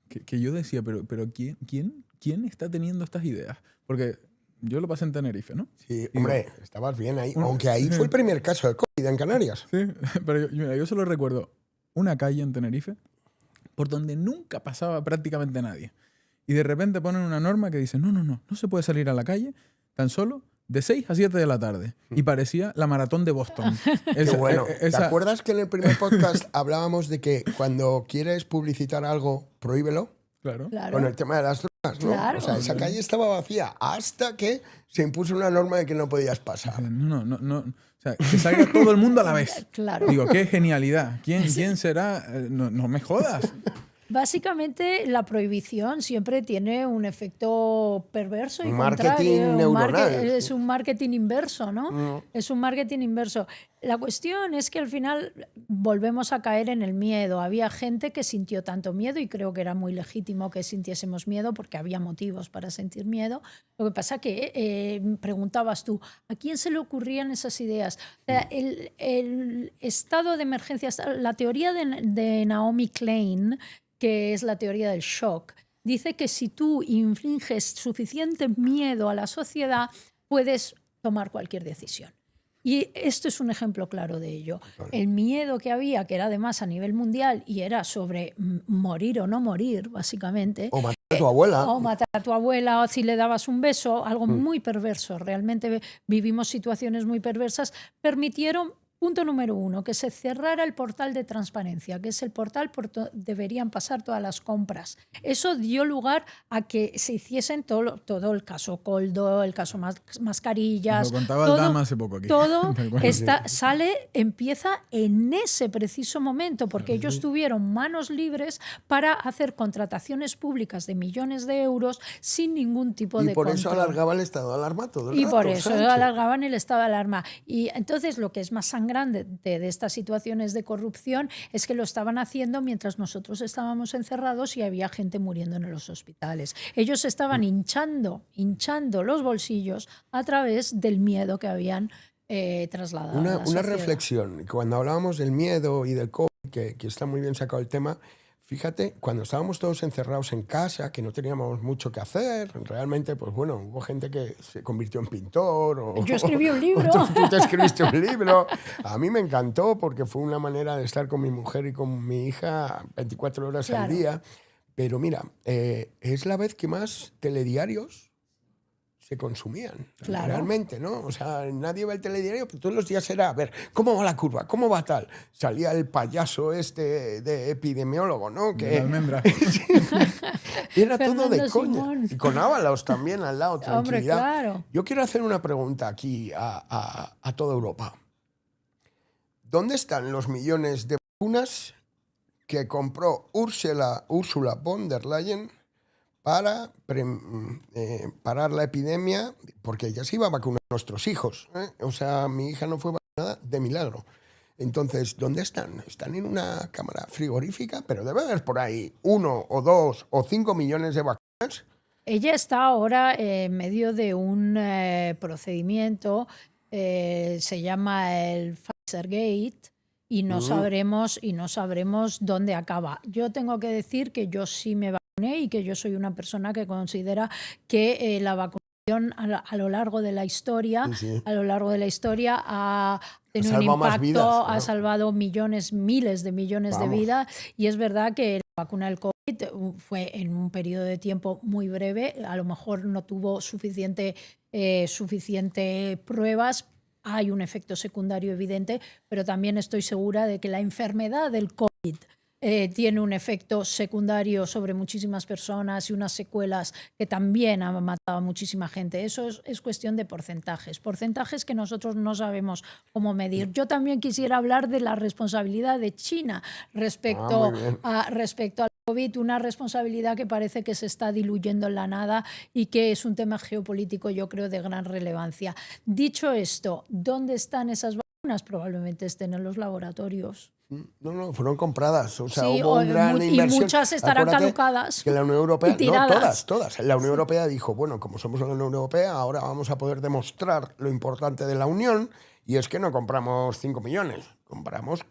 que yo decía, pero ¿quién está teniendo estas ideas? Porque yo lo pasé en Tenerife, ¿no? Sí, hombre, estabas bien ahí. Aunque ahí fue el primer caso de COVID en Canarias. Sí, pero mira, yo solo recuerdo una calle en Tenerife por donde nunca pasaba prácticamente nadie. Y de repente ponen una norma que dice, no se puede salir a la calle tan solo de 6 a 7 de la tarde. Y parecía la maratón de Boston. Qué bueno. ¿Te acuerdas que en el primer podcast hablábamos de que cuando quieres publicitar algo, prohíbelo? Claro. Con el tema de las drogas, ¿no? Claro. O sea, esa calle estaba vacía hasta que se impuso una norma de que no podías pasar. No. O sea, que salga todo el mundo a la vez. Claro. Digo, qué genialidad. ¿Quién será? No me jodas. Básicamente, la prohibición siempre tiene un efecto perverso y Marketing contrario. neuronal. Es un marketing inverso, ¿no? Es un marketing inverso. La cuestión es que al final volvemos a caer en el miedo. Había gente que sintió tanto miedo y creo que era muy legítimo que sintiésemos miedo porque había motivos para sentir miedo. Lo que pasa que preguntabas tú, ¿a quién se le ocurrían esas ideas? O sea, el estado de emergencia, la teoría de Naomi Klein, que es la teoría del shock, dice que si tú infliges suficiente miedo a la sociedad, puedes tomar cualquier decisión. Y esto es un ejemplo claro de ello. El miedo que había, que era además a nivel mundial y era sobre morir o no morir, básicamente. O matar a tu abuela. O matar a tu abuela, o si le dabas un beso, algo muy perverso. Realmente vivimos situaciones muy perversas. Permitieron Punto número 1, que se cerrara el portal de transparencia, que es el portal por deberían pasar todas las compras. Eso dio lugar a que se hiciesen todo el caso Coldo, el caso Mascarillas. Lo contaba todo, Aldama hace poco aquí. Todo empieza en ese preciso momento, porque ellos tuvieron manos libres para hacer contrataciones públicas de millones de euros sin ningún tipo de control. Y por eso alargaba el estado de alarma todo el rato. Y por eso Sánchez. alargaban el estado de alarma. Y entonces lo que es más sangrante de estas situaciones de corrupción es que lo estaban haciendo mientras nosotros estábamos encerrados y había gente muriendo en los hospitales. Ellos estaban hinchando los bolsillos a través del miedo que habían trasladado a la Una sociedad. reflexión. Cuando hablábamos del miedo y del COVID, que está muy bien sacado el tema, fíjate, cuando estábamos todos encerrados en casa, que no teníamos mucho que hacer, realmente, pues bueno, hubo gente que se convirtió en pintor. Yo escribí un libro. Tú te escribiste un libro. A mí me encantó porque fue una manera de estar con mi mujer y con mi hija 24 horas al Claro. día. Pero mira, es la vez que más telediarios se consumían, Claro. realmente, ¿no? O sea, nadie ve el telediario, pero todos los días era, a ver, ¿cómo va la curva? ¿Cómo va tal? Salía el payaso este de epidemiólogo, ¿no? De la almendra. Era todo de Fernando coña. Simón. Y con Ábalos también al lado, Hombre, tranquilidad. claro. Yo quiero hacer una pregunta aquí a toda Europa. ¿Dónde están los millones de vacunas que compró Ursula von der Leyen para parar la epidemia? Porque ella se iba a vacunar a nuestros hijos, ¿eh? O sea, mi hija no fue vacunada de milagro. Entonces, ¿dónde están? Están en una cámara frigorífica, pero debe haber por ahí 1 o 2 o 5 millones de vacunas. Ella está ahora en medio de un procedimiento, se llama el Pfizer-Gate, y no sabremos dónde acaba. Yo tengo que decir que yo sí me vacuné y que yo soy una persona que considera que la vacunación a lo largo de la historia, Sí. a lo largo de la historia ha tenido un salvado más impacto, vidas, ¿no? ha salvado miles de millones de Vamos. vidas, y es verdad que la vacuna del COVID fue en un periodo de tiempo muy breve, a lo mejor no tuvo suficiente pruebas. Hay un efecto secundario evidente, pero también estoy segura de que la enfermedad del COVID tiene un efecto secundario sobre muchísimas personas y unas secuelas que también han matado a muchísima gente. Eso es cuestión de porcentajes que nosotros no sabemos cómo medir. Yo también quisiera hablar de la responsabilidad de China respecto muy bien. al COVID, una responsabilidad que parece que se está diluyendo en la nada y que es un tema geopolítico, yo creo, de gran relevancia. Dicho esto, ¿dónde están esas vacunas? Probablemente estén en los laboratorios. No, fueron compradas. O sea, Sí, hubo una gran inversión. y muchas estarán Acuérdate caducadas que la Unión Europea, y tiradas. todas. La Unión Europea dijo, bueno, como somos la Unión Europea, ahora vamos a poder demostrar lo importante de la Unión, y es que no compramos 5 millones, compramos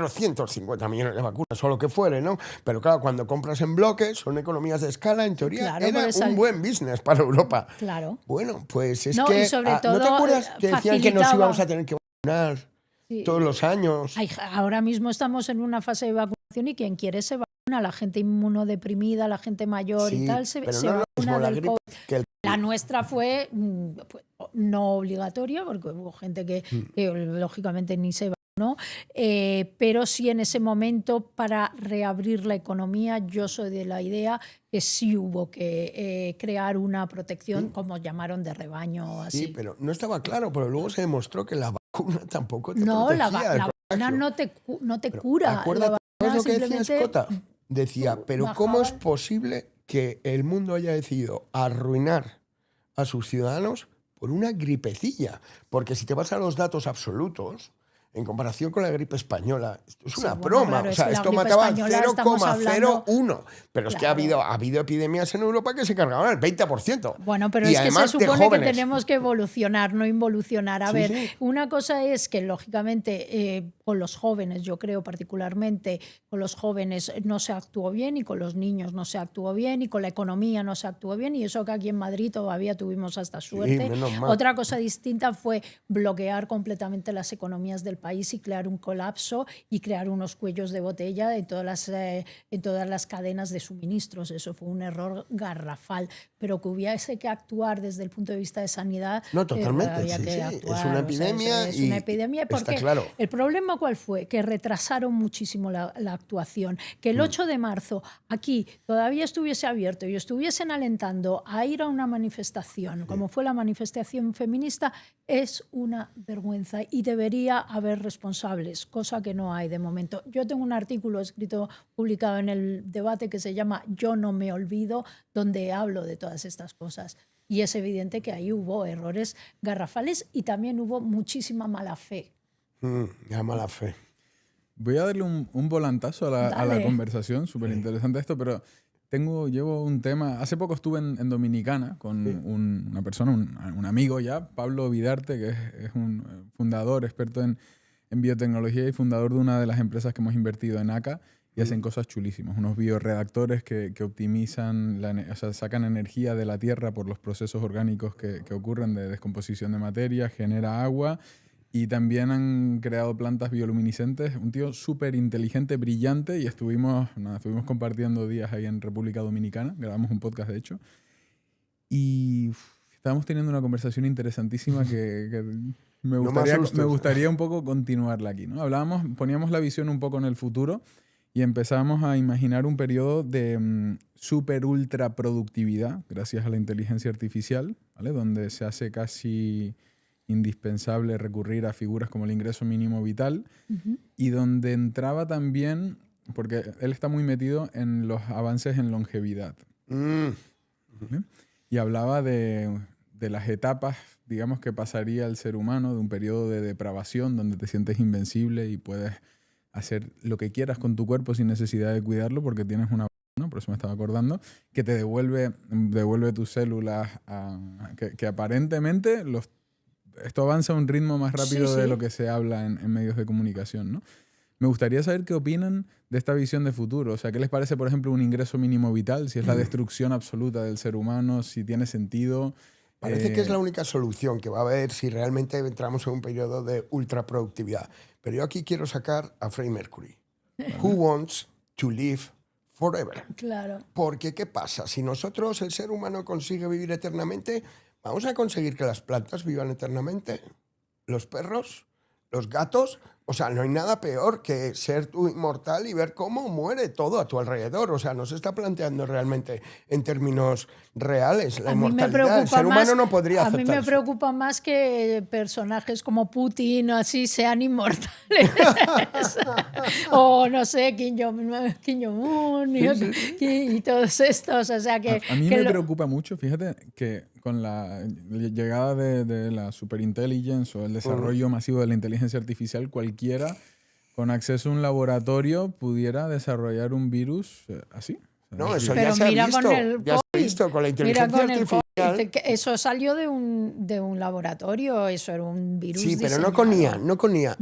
450 millones de vacunas, o lo que fuere, ¿no? Pero claro, cuando compras en bloques, son economías de escala, en teoría, Claro, era por eso un buen business para Europa. Claro. Bueno, pues es No, que... y sobre ¿no te todo, acuerdas que decían que nos facilitaba- íbamos a tener que vacunar Sí. todos los años? Ahora mismo estamos en una fase de vacunación y quien quiere se vacuna. La gente inmunodeprimida, la gente mayor Sí, y tal, se pero se no es lo vacuna mismo la del gripe COVID. que el... La nuestra fue no obligatoria, porque hubo gente que lógicamente ni se vacunó, pero sí en ese momento, para reabrir la economía, yo soy de la idea que sí hubo que crear una protección, como llamaron, de rebaño o así. Sí, pero no estaba claro, pero luego se demostró que la vacuna tampoco te No, la protegía del vacuna contagio. no te Pero cura. acuérdate, La ¿sabes vacuna lo que decía simplemente Escota? Decía, pero bajaba- ¿cómo es posible que el mundo haya decidido arruinar a sus ciudadanos por una gripecilla? Porque si te vas a los datos absolutos, en comparación con la gripe española, esto es Sí, una bueno, broma. claro, O es sea, que la esto gripe mataba española estamos hablando- 0,01. Pero es que Claro. ha habido epidemias en Europa que se cargaban al 20%. Bueno, pero Y es que se además de supone que jóvenes. tenemos que evolucionar, no involucionar. A Sí, ver, sí. una cosa es que, lógicamente, con los jóvenes, yo creo particularmente, con los jóvenes no se actuó bien, y con los niños no se actuó bien, y con la economía no se actuó bien, y eso que aquí en Madrid todavía tuvimos hasta suerte. menos mal. Otra cosa distinta fue bloquear completamente las economías del país país y crear un colapso y crear unos cuellos de botella en todas las cadenas de suministros. Eso fue un error garrafal, pero que hubiese que actuar desde el punto de vista de sanidad. No, totalmente, había sí, que sí. actuar, Es una epidemia es una epidemia está porque claro. el problema ¿cuál fue? Que retrasaron muchísimo la actuación. Que el 8 de marzo aquí todavía estuviese abierto y estuviesen alentando a ir a una manifestación, como fue la manifestación feminista, es una vergüenza y debería haber responsables, cosa que no hay de momento. Yo tengo un artículo publicado en El Debate que se llama Yo no me olvido, donde hablo de todas estas cosas. Y es evidente que ahí hubo errores garrafales y también hubo muchísima mala fe. La mala fe. Voy a darle un volantazo a la Dale. conversación, súper interesante esto, pero llevo un tema. Hace poco estuve en Dominicana con una persona, un amigo ya, Pablo Vidarte, que es un fundador, experto en biotecnología y fundador de una de las empresas que hemos invertido en ACA, y hacen cosas chulísimas. Unos bioreactores que optimizan, o sea, sacan energía de la tierra por los procesos orgánicos que ocurren de descomposición de materia, genera agua. Y también han creado plantas bioluminiscentes. Un tío súper inteligente, brillante, y estuvimos compartiendo días ahí en República Dominicana. Grabamos un podcast, de hecho. Y estábamos teniendo una conversación interesantísima que me gustaría un poco continuarla aquí, ¿no? Poníamos la visión un poco en el futuro y empezamos a imaginar un periodo de súper ultra productividad gracias a la inteligencia artificial, ¿vale? Donde se hace casi indispensable recurrir a figuras como el ingreso mínimo vital, y donde entraba también, porque él está muy metido en los avances en longevidad. ¿Vale? Y hablaba de las etapas, digamos, que pasaría el ser humano, de un periodo de depravación donde te sientes invencible y puedes hacer lo que quieras con tu cuerpo sin necesidad de cuidarlo porque tienes una... ¿no? Por eso me estaba acordando, que te devuelve tus células, que aparentemente esto avanza a un ritmo más rápido de lo que se habla en medios de comunicación, ¿no? Me gustaría saber qué opinan de esta visión de futuro. O sea, ¿qué les parece, por ejemplo, un ingreso mínimo vital? Si es la destrucción absoluta del ser humano, si tiene sentido. Parece que es la única solución que va a haber si realmente entramos en un periodo de ultraproductividad. Pero yo aquí quiero sacar a Freddie Mercury. Who wants to live forever? Claro. Porque, ¿qué pasa? Si nosotros, el ser humano, consigue vivir eternamente, ¿vamos a conseguir que las plantas vivan eternamente? ¿Los perros? ¿Los gatos? O sea, no hay nada peor que ser tú inmortal y ver cómo muere todo a tu alrededor. O sea, no se está planteando realmente en términos reales la inmortalidad. El ser humano no podría aceptar eso. A mí me preocupa más que personajes como Putin o así sean inmortales. O no sé, Kim Jong-un y todos estos. O sea, que, a mí me preocupa mucho, fíjate, que con la llegada de la superintelligence o el desarrollo masivo de la inteligencia artificial, cualquiera con acceso a un laboratorio pudiera desarrollar un virus así. No, eso ya se ha visto. Ya se ha visto con la inteligencia artificial. Eso salió de un laboratorio, eso era un virus. Sí, pero diseñado. no con IA.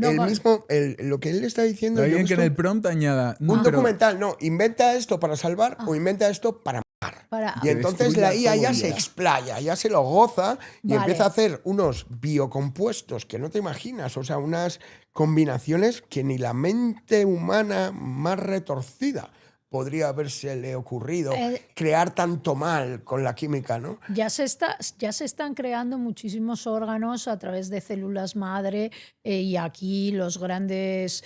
Lo que él está diciendo. Alguien que en el prompt añada. Un documental, inventa esto para salvar o inventa esto para matar. Y entonces la IA ya se explaya, ya se lo goza y empieza a hacer unos biocompuestos que no te imaginas, o sea, unas combinaciones que ni la mente humana más retorcida podría habérsele ocurrido crear tanto mal con la química, ¿no? Ya se están creando muchísimos órganos a través de células madre y aquí los grandes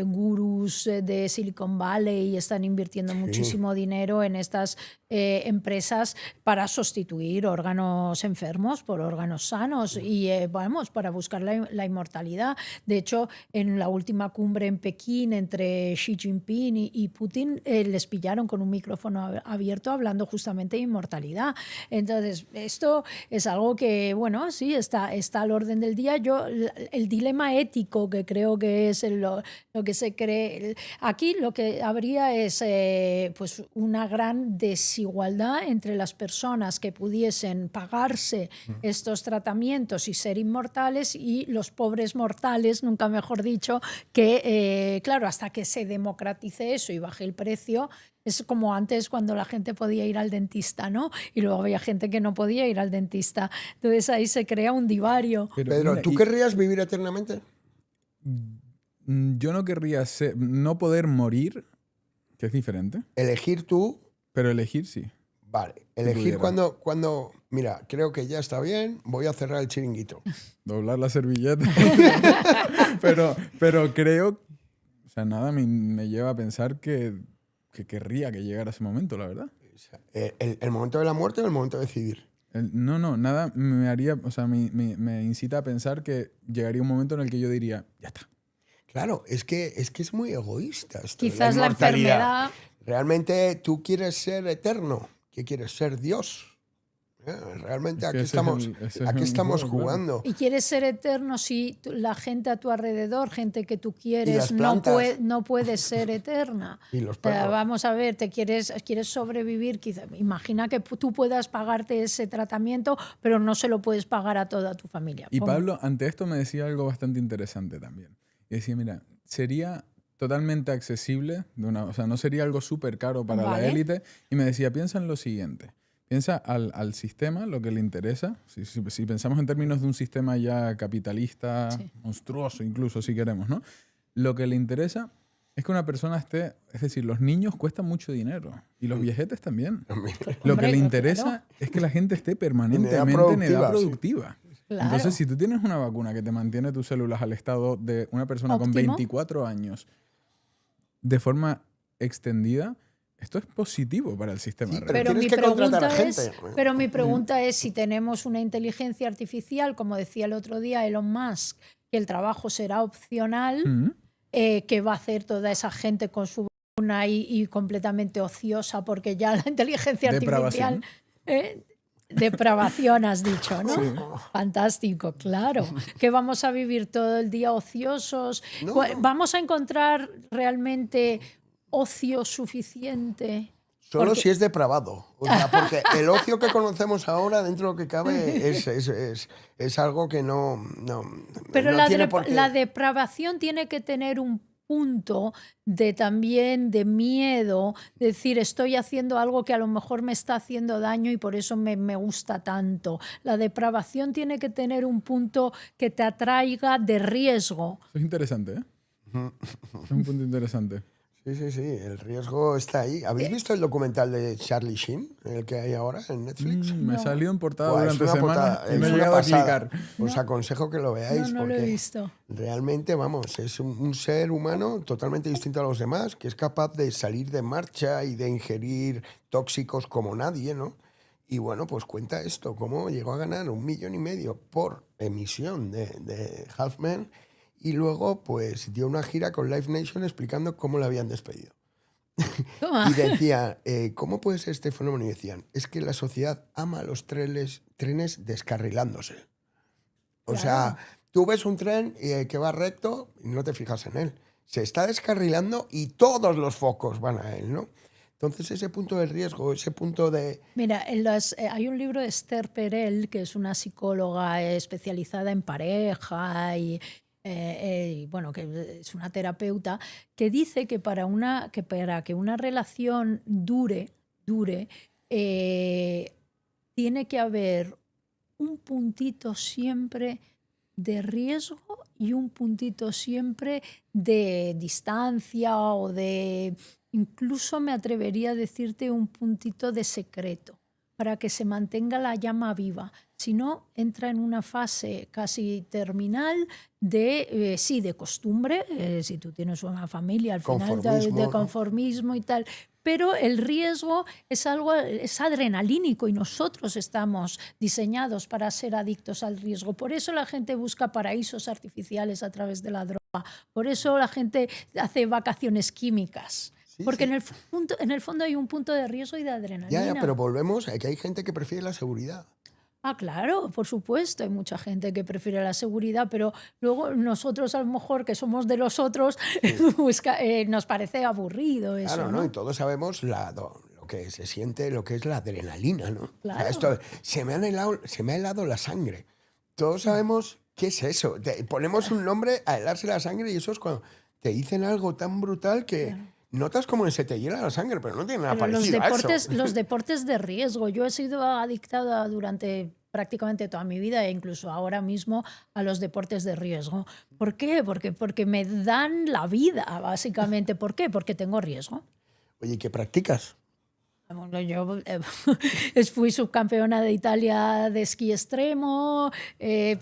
gurús de Silicon Valley están invirtiendo muchísimo dinero en estas empresas para sustituir órganos enfermos por órganos sanos y para buscar la inmortalidad. De hecho, en la última cumbre en Pekín entre Xi Jinping y Putin les pillaron con un micrófono abierto hablando justamente de inmortalidad. Entonces, esto es algo que, bueno, sí, está al orden del día. El dilema ético que creo que es lo que se cree. Aquí lo que habría es pues una gran desigualdad entre las personas que pudiesen pagarse estos tratamientos y ser inmortales y los pobres mortales, nunca mejor dicho, que claro, hasta que se democratice eso y baje el precio. Es como antes cuando la gente podía ir al dentista, ¿no? Y luego había gente que no podía ir al dentista. Entonces ahí se crea un divario. Pedro, ¿tú querrías vivir eternamente? Yo no querría no poder morir, que es diferente, Elegir tú, pero elegir sí. vale. Elegir pudiera. cuando, mira, creo que ya está bien, voy a cerrar el chiringuito. Doblar la servilleta. pero creo, o sea, nada me lleva a pensar que querría que llegara ese momento, la verdad. ¿El momento de la muerte o el momento de decidir? No, nada me haría, o sea, me incita a pensar que llegaría un momento en el que yo diría, ya está. Claro, es que es muy egoísta esto de Quizás la inmortalidad. enfermedad. Realmente tú quieres ser eterno, ¿qué quieres ser Dios? Realmente Es que aquí ese es estamos, ese es aquí mi estamos juego, claro. jugando. Y quieres ser eterno si la gente a tu alrededor, gente que tú quieres, las plantas. no puede ser eterna. Y los O sea, perros. vamos a ver, quieres sobrevivir, quizá, imagina que tú puedas pagarte ese tratamiento, pero no se lo puedes pagar a toda tu familia. Y Pon- Pablo, ante esto me decía algo bastante interesante también. Y decía, mira, sería totalmente accesible, o sea, no sería algo súper caro para la Vale. élite. Y me decía, piensa en lo siguiente. Piensa al sistema, lo que le interesa. Si pensamos en términos de un sistema ya capitalista, Sí. monstruoso incluso, si queremos, ¿no? Lo que le interesa es que una persona esté... Es decir, los niños cuestan mucho dinero. Y los viejetes también. Lo que Hombre, le claro. interesa es que la gente esté permanentemente en edad productiva. Claro. Entonces, si tú tienes una vacuna que te mantiene tus células al estado de una persona con Óptimo. 24 años de forma extendida, esto es positivo para el sistema. Sí, real. pero Pero tienes mi, que contratar a pregunta es, gente. pero mi pregunta es si tenemos una inteligencia artificial, como decía el otro día Elon Musk, que el trabajo será opcional, Mm. ¿qué va a hacer toda esa gente con su vacuna y completamente ociosa? Porque ya la inteligencia artificial... Depravación. Depravación, has dicho, ¿no? Sí. Fantástico, claro. Que vamos a vivir todo el día ociosos. No. ¿Vamos a encontrar realmente ocio suficiente? Solo Porque- si es depravado. O sea, porque el ocio que conocemos ahora, dentro de lo que cabe, es algo que no Pero no tiene por qué. la depravación tiene que tener un punto de también de miedo, decir estoy haciendo algo que a lo mejor me está haciendo daño y por eso me gusta tanto. La depravación tiene que tener un punto que te atraiga de riesgo. Eso es interesante, ¿eh? Es un punto interesante. Sí, el riesgo está ahí. ¿Habéis visto el documental de Charlie Sheen, el que hay ahora en Netflix? Me salió en portada Buah, es durante una semanas portada, y no es he una llegado a pasada. clicar. Os aconsejo que lo veáis No lo he porque visto. realmente, vamos, es un ser humano totalmente distinto a los demás, que es capaz de salir de marcha y de ingerir tóxicos como nadie, ¿no? Y bueno, pues cuenta esto, cómo llegó a ganar 1,5 millones por emisión de Halfman y luego pues dio una gira con Live Nation explicando cómo le habían despedido. Toma. Y decía, ¿cómo puede ser este fenómeno? Y decían, es que la sociedad ama a los trenes descarrilándose. O sea, tú ves un tren que va recto y no te fijas en él. Se está descarrilando y todos los focos van a él, ¿no? Entonces ese punto del riesgo, ese punto de... Mira, hay un libro de Esther Perel, que es una psicóloga especializada en pareja y bueno, que es una terapeuta, que dice que para que una relación dure, tiene que haber un puntito siempre de riesgo y un puntito siempre de distancia o de, incluso me atrevería a decirte un puntito de secreto para que se mantenga la llama viva. Si no, entra en una fase casi terminal de, sí, de costumbre, si tú tienes una familia, al final Conformismo, de ¿no? conformismo y tal. Pero el riesgo es adrenalínico y nosotros estamos diseñados para ser adictos al riesgo. Por eso la gente busca paraísos artificiales a través de la droga. Por eso la gente hace vacaciones químicas. Sí, Porque sí. en el fondo hay un punto de riesgo y de adrenalina. Ya, pero volvemos a que hay gente que prefiere la seguridad. Ah, claro, por supuesto, hay mucha gente que prefiere la seguridad, pero luego nosotros a lo mejor que somos de los otros nos parece aburrido eso, Claro, ¿no? ¿no? Y todos sabemos lo que se siente, lo que es la adrenalina, ¿no? Claro. O sea, esto, se me ha helado la sangre. Todos sabemos qué es eso. Ponemos un nombre a helarse la sangre y eso es cuando te dicen algo tan brutal que notas como se te hiela la sangre, pero no tiene nada Pero parecido a eso. los deportes de riesgo. Yo he sido adictada durante prácticamente toda mi vida e incluso ahora mismo a los deportes de riesgo. ¿Por qué? Porque me dan la vida, básicamente. ¿Por qué? Porque tengo riesgo. Oye, ¿qué practicas? Bueno, yo fui subcampeona de Italia de esquí extremo, he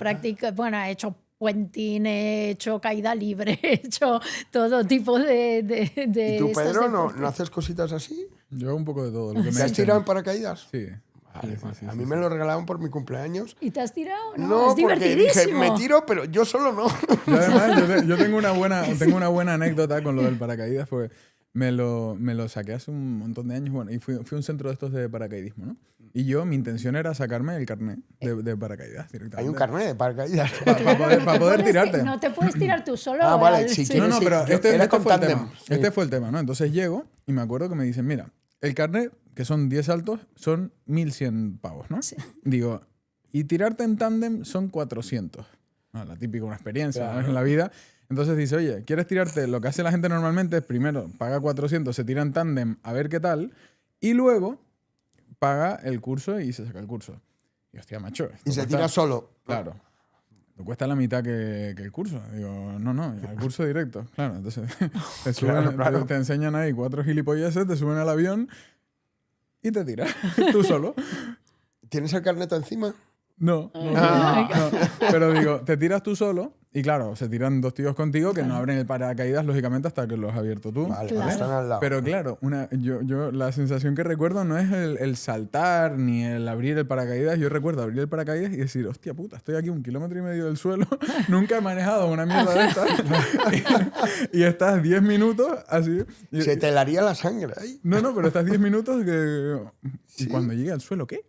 hecho puenting, he hecho caída libre, he hecho todo tipo de ¿Y tú, estos Pedro, no deportes. haces cositas así? Yo hago un poco de todo. Lo que me ¿Te has echen. tirado en paracaídas? Sí. Vale, Sí, vale. sí, A sí, mí sí. me lo regalaron por mi cumpleaños. ¿Y te has tirado? No, es porque dije, divertidísimo. me tiro, pero yo solo no. Yo además, yo tengo una buena anécdota con lo del paracaídas, porque me lo saqué hace un montón de años, bueno, y fui a un centro de estos de paracaidismo, ¿no? Y mi intención era sacarme el carnet de paracaídas directamente. Hay un carnet de paracaídas. Para poder tirarte. No te puedes tirar tú solo. Ah, vale, si No, quieres, no, sí. pero Yo- este era con fue el tándem. tema. Sí. Este fue el tema, ¿no? Entonces llego y me acuerdo que me dicen, mira, el carnet, que son 10 saltos, son 1.100 pavos, ¿no? Sí. Digo, y tirarte en tándem son 400. No, la típica, una experiencia, Claro. ¿no? En la vida. Entonces dice, oye, ¿quieres tirarte? Lo que hace la gente normalmente es primero paga 400, se tira en tándem a ver qué tal, y luego paga el curso y se saca el curso. Y hostia, macho. esto Y se cuesta- tira solo. Claro. Te cuesta la mitad que el curso. Digo, no, el curso directo. Claro, entonces te, suben, Claro. te enseñan ahí 4 gilipolleces, te suben al avión y te tiras tú solo. ¿Tienes el carnet encima? No, Ah. no. Pero digo, te tiras tú solo y claro, se tiran 2 tíos contigo que no abren el paracaídas, lógicamente, hasta que lo has abierto tú. Vale, Claro. están al lado. Pero claro, yo la sensación que recuerdo no es el saltar ni el abrir el paracaídas. Yo recuerdo abrir el paracaídas y decir, hostia puta, estoy aquí 1,5 kilómetros del suelo, nunca he manejado una mierda de estas y estás 10 minutos así. Y- Se te helaría la sangre ahí. no, pero estás 10 minutos que... ¿Y Sí. cuando llegue al suelo qué?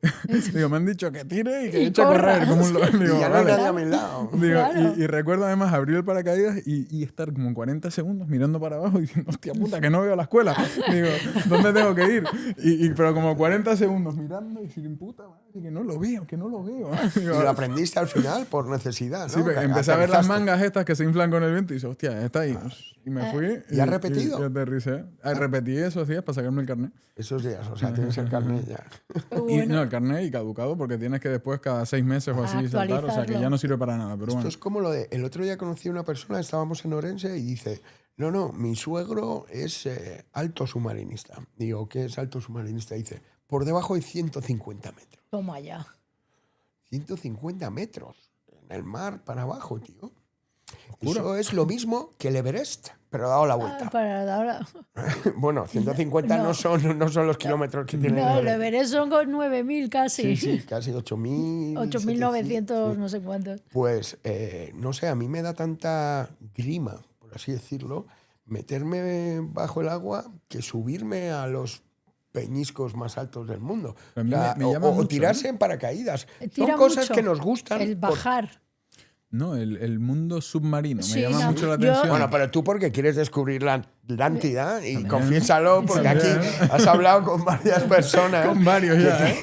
Digo, me han dicho que tire y que Y eche a corra. correr como un loco. Digo, Y ya no hay vale. nadie a mi lado. Digo, Claro. y recuerdo además abrir el paracaídas y estar como 40 segundos mirando para abajo y diciendo, hostia puta, que no veo la escuela. Digo, ¿dónde tengo que ir? Pero como 40 segundos mirando y decir, puta madre, que no lo veo, que no lo veo. Digo, Y lo aprendiste al final por necesidad, ¿no? sí, pero empecé a ver las Aterrizaste. mangas estas que se inflan con el viento y dije, hostia, está ahí. Y me fui. ¿Y has repetido? Y aterricé. Repetí esos días para sacarme el carnet. Esos días, o sea, tienes el carnet ya. Y no, el carnet y caducado porque tienes que después cada 6 meses o así saltar. O sea, que Actualizarlo. ya no sirve para nada. Pero Esto bueno. es como lo de... El otro día conocí a una persona, estábamos en Orense y dice, no, mi suegro es alto submarinista. Digo, ¿qué es alto submarinista? Dice, por debajo hay 150 metros. Toma ya. 150 metros en el mar para abajo, tío. Oscuro. Eso es lo mismo que el Everest, pero dado la vuelta. Para ahora. Bueno, 150 no son los kilómetros que tiene No, el el Everest. Everest son con 9.000 casi. Sí, casi 8.000. 8.900, no sé cuántos. Pues, no sé, a mí me da tanta grima, por así decirlo, meterme bajo el agua que subirme a los peñiscos más altos del mundo. A mí O sea, me llama o mucho, tirarse en paracaídas. Tira Son cosas mucho. que nos gustan. El por- bajar. No, el mundo submarino. Me Sí, llama no, mucho la yo- atención. Bueno, pero tú porque quieres descubrir la Atlántida y confiésalo porque También. aquí has hablado con varias personas. Con varios ya, ¿eh?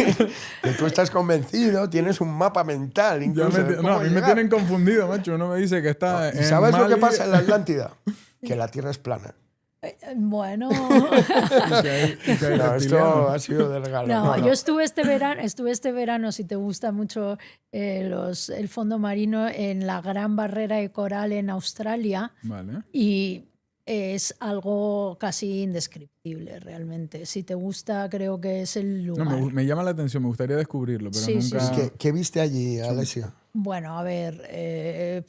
Que tú estás convencido, tienes un mapa mental Ya incluso. de no, cómo a mí me llegar. tienen confundido, macho. Uno me dice que está ¿Y en sabes lo que Mali pasa en la Atlántida? Que la Tierra es plana. Bueno. y que hay No, esto reptilianos. ha sido de regalo. No, No, no. yo estuve este verano, si te gusta mucho el fondo marino, en la Gran Barrera de Coral en Australia Vale. y es algo casi indescriptible realmente. Si te gusta, creo que es el No, lugar. me llama la atención, me gustaría descubrirlo, pero Sí, sí, nunca... sí. ¿Qué viste allí, Alessia? Bueno, a ver,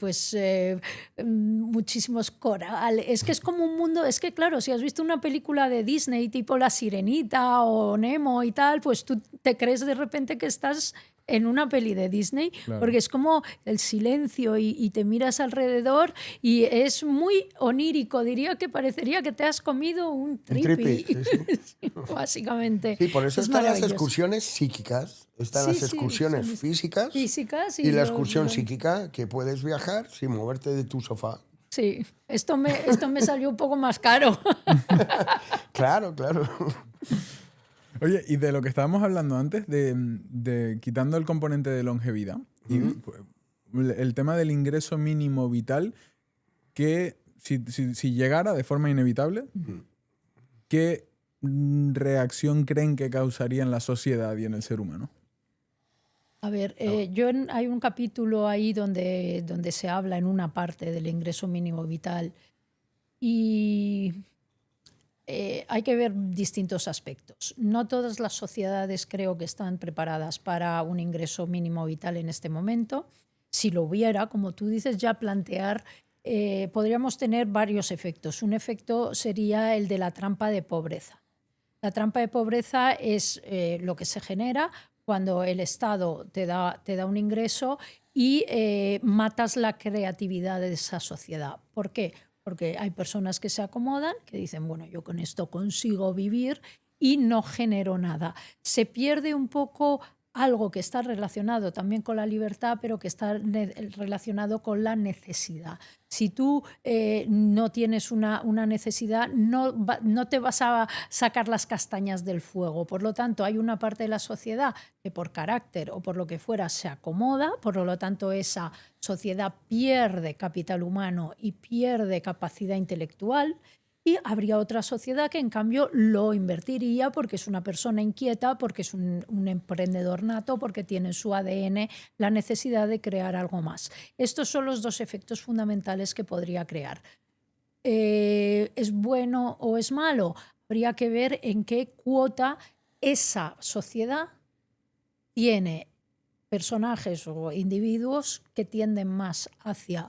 muchísimos corales. Es que es como un mundo, es que claro, si has visto una película de Disney tipo La Sirenita o Nemo y tal, pues tú te crees de repente que estás en una peli de Disney, Claro. porque es como el silencio y te miras alrededor y es muy onírico. Diría que parecería que te has comido un tripi, tripi, sí, básicamente. Sí, por eso Es están las maravilloso. excursiones psíquicas, están Sí, las sí, excursiones son físicas Físicas y la los- excursión los- psíquica, que puedes viajar sin moverte de tu sofá. Sí, esto me salió un poco más caro. Claro, claro. Oye, y de lo que estábamos hablando antes, de quitando el componente de longevidad, y, pues, el tema del ingreso mínimo vital, que si llegara de forma inevitable, ¿qué reacción creen que causaría en la sociedad y en el ser humano? A ver, hay un capítulo ahí donde se habla en una parte del ingreso mínimo vital y hay que ver distintos aspectos. No todas las sociedades creo que están preparadas para un ingreso mínimo vital en este momento. Si lo hubiera, como tú dices, ya plantear, podríamos tener varios efectos. Un efecto sería el de la trampa de pobreza. La trampa de pobreza es lo que se genera cuando el Estado te da un ingreso y matas la creatividad de esa sociedad. ¿Por qué? Porque hay personas que se acomodan, que dicen, bueno, yo con esto consigo vivir y no genero nada. Se pierde un poco algo que está relacionado también con la libertad, pero que está relacionado con la necesidad. Si tú no tienes una necesidad, no te vas a sacar las castañas del fuego. Por lo tanto, hay una parte de la sociedad que por carácter o por lo que fuera se acomoda, por lo tanto esa sociedad pierde capital humano y pierde capacidad intelectual. Y habría otra sociedad que en cambio lo invertiría porque es una persona inquieta, porque es un emprendedor nato, porque tiene en su ADN la necesidad de crear algo más. Estos son los dos efectos fundamentales que podría crear. ¿Es bueno o es malo? Habría que ver en qué cuota esa sociedad tiene personajes o individuos que tienden más hacia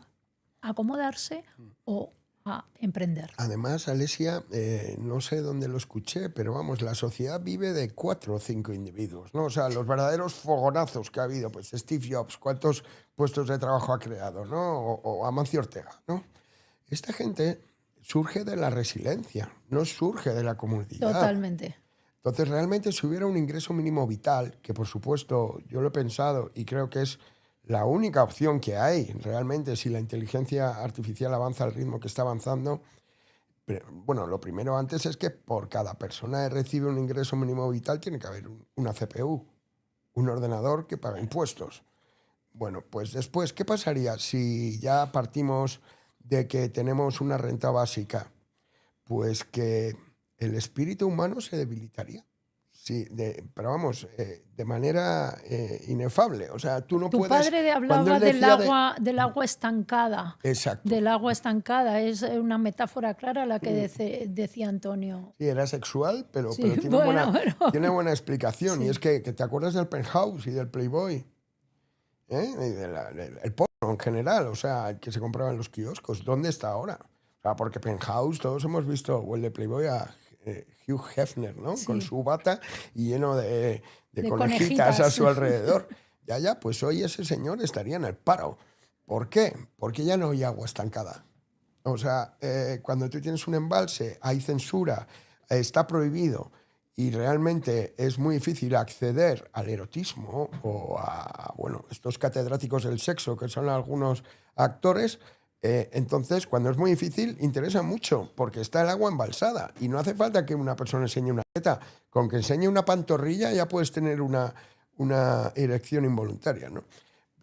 acomodarse o a emprender. Además, Alesia, no sé dónde lo escuché, pero vamos, la sociedad vive de 4 o 5 individuos, ¿no? O sea, los verdaderos fogonazos que ha habido, pues Steve Jobs, cuántos puestos de trabajo ha creado, ¿no? O Amancio Ortega, ¿no? Esta gente surge de la resiliencia, no surge de la comunidad. Totalmente. Entonces, realmente, si hubiera un ingreso mínimo vital, que por supuesto yo lo he pensado y creo que es la única opción que hay, realmente, si la inteligencia artificial avanza al ritmo que está avanzando, bueno, lo primero antes es que por cada persona que recibe un ingreso mínimo vital tiene que haber una CPU, un ordenador que paga impuestos. Bueno, pues después, ¿qué pasaría si ya partimos de que tenemos una renta básica? Pues que el espíritu humano se debilitaría. Sí, pero vamos, de manera inefable. O sea, tú no Tu puedes... padre hablaba del agua estancada. Exacto. Del agua estancada. Es una metáfora clara la que decía Antonio. Sí, era sexual, pero, Sí, pero tiene buena explicación. Sí. Y es que te acuerdas del Penthouse y del Playboy. ¿Eh? Y el porno en general, o sea, el que se compraba en los kioscos. ¿Dónde está ahora? O sea, porque Penthouse, todos hemos visto, o el de Playboy a Hugh Hefner, ¿no? Sí. Con su bata y lleno de conejitas a su alrededor. Ya, pues hoy ese señor estaría en el paro. ¿Por qué? Porque ya no hay agua estancada. O sea, cuando tú tienes un embalse, hay censura, está prohibido y realmente es muy difícil acceder al erotismo o a, bueno, estos catedráticos del sexo que son algunos actores. Entonces, cuando es muy difícil, interesa mucho, porque está el agua embalsada y no hace falta que una persona enseñe una teta. Con que enseñe una pantorrilla ya puedes tener una erección involuntaria, ¿no?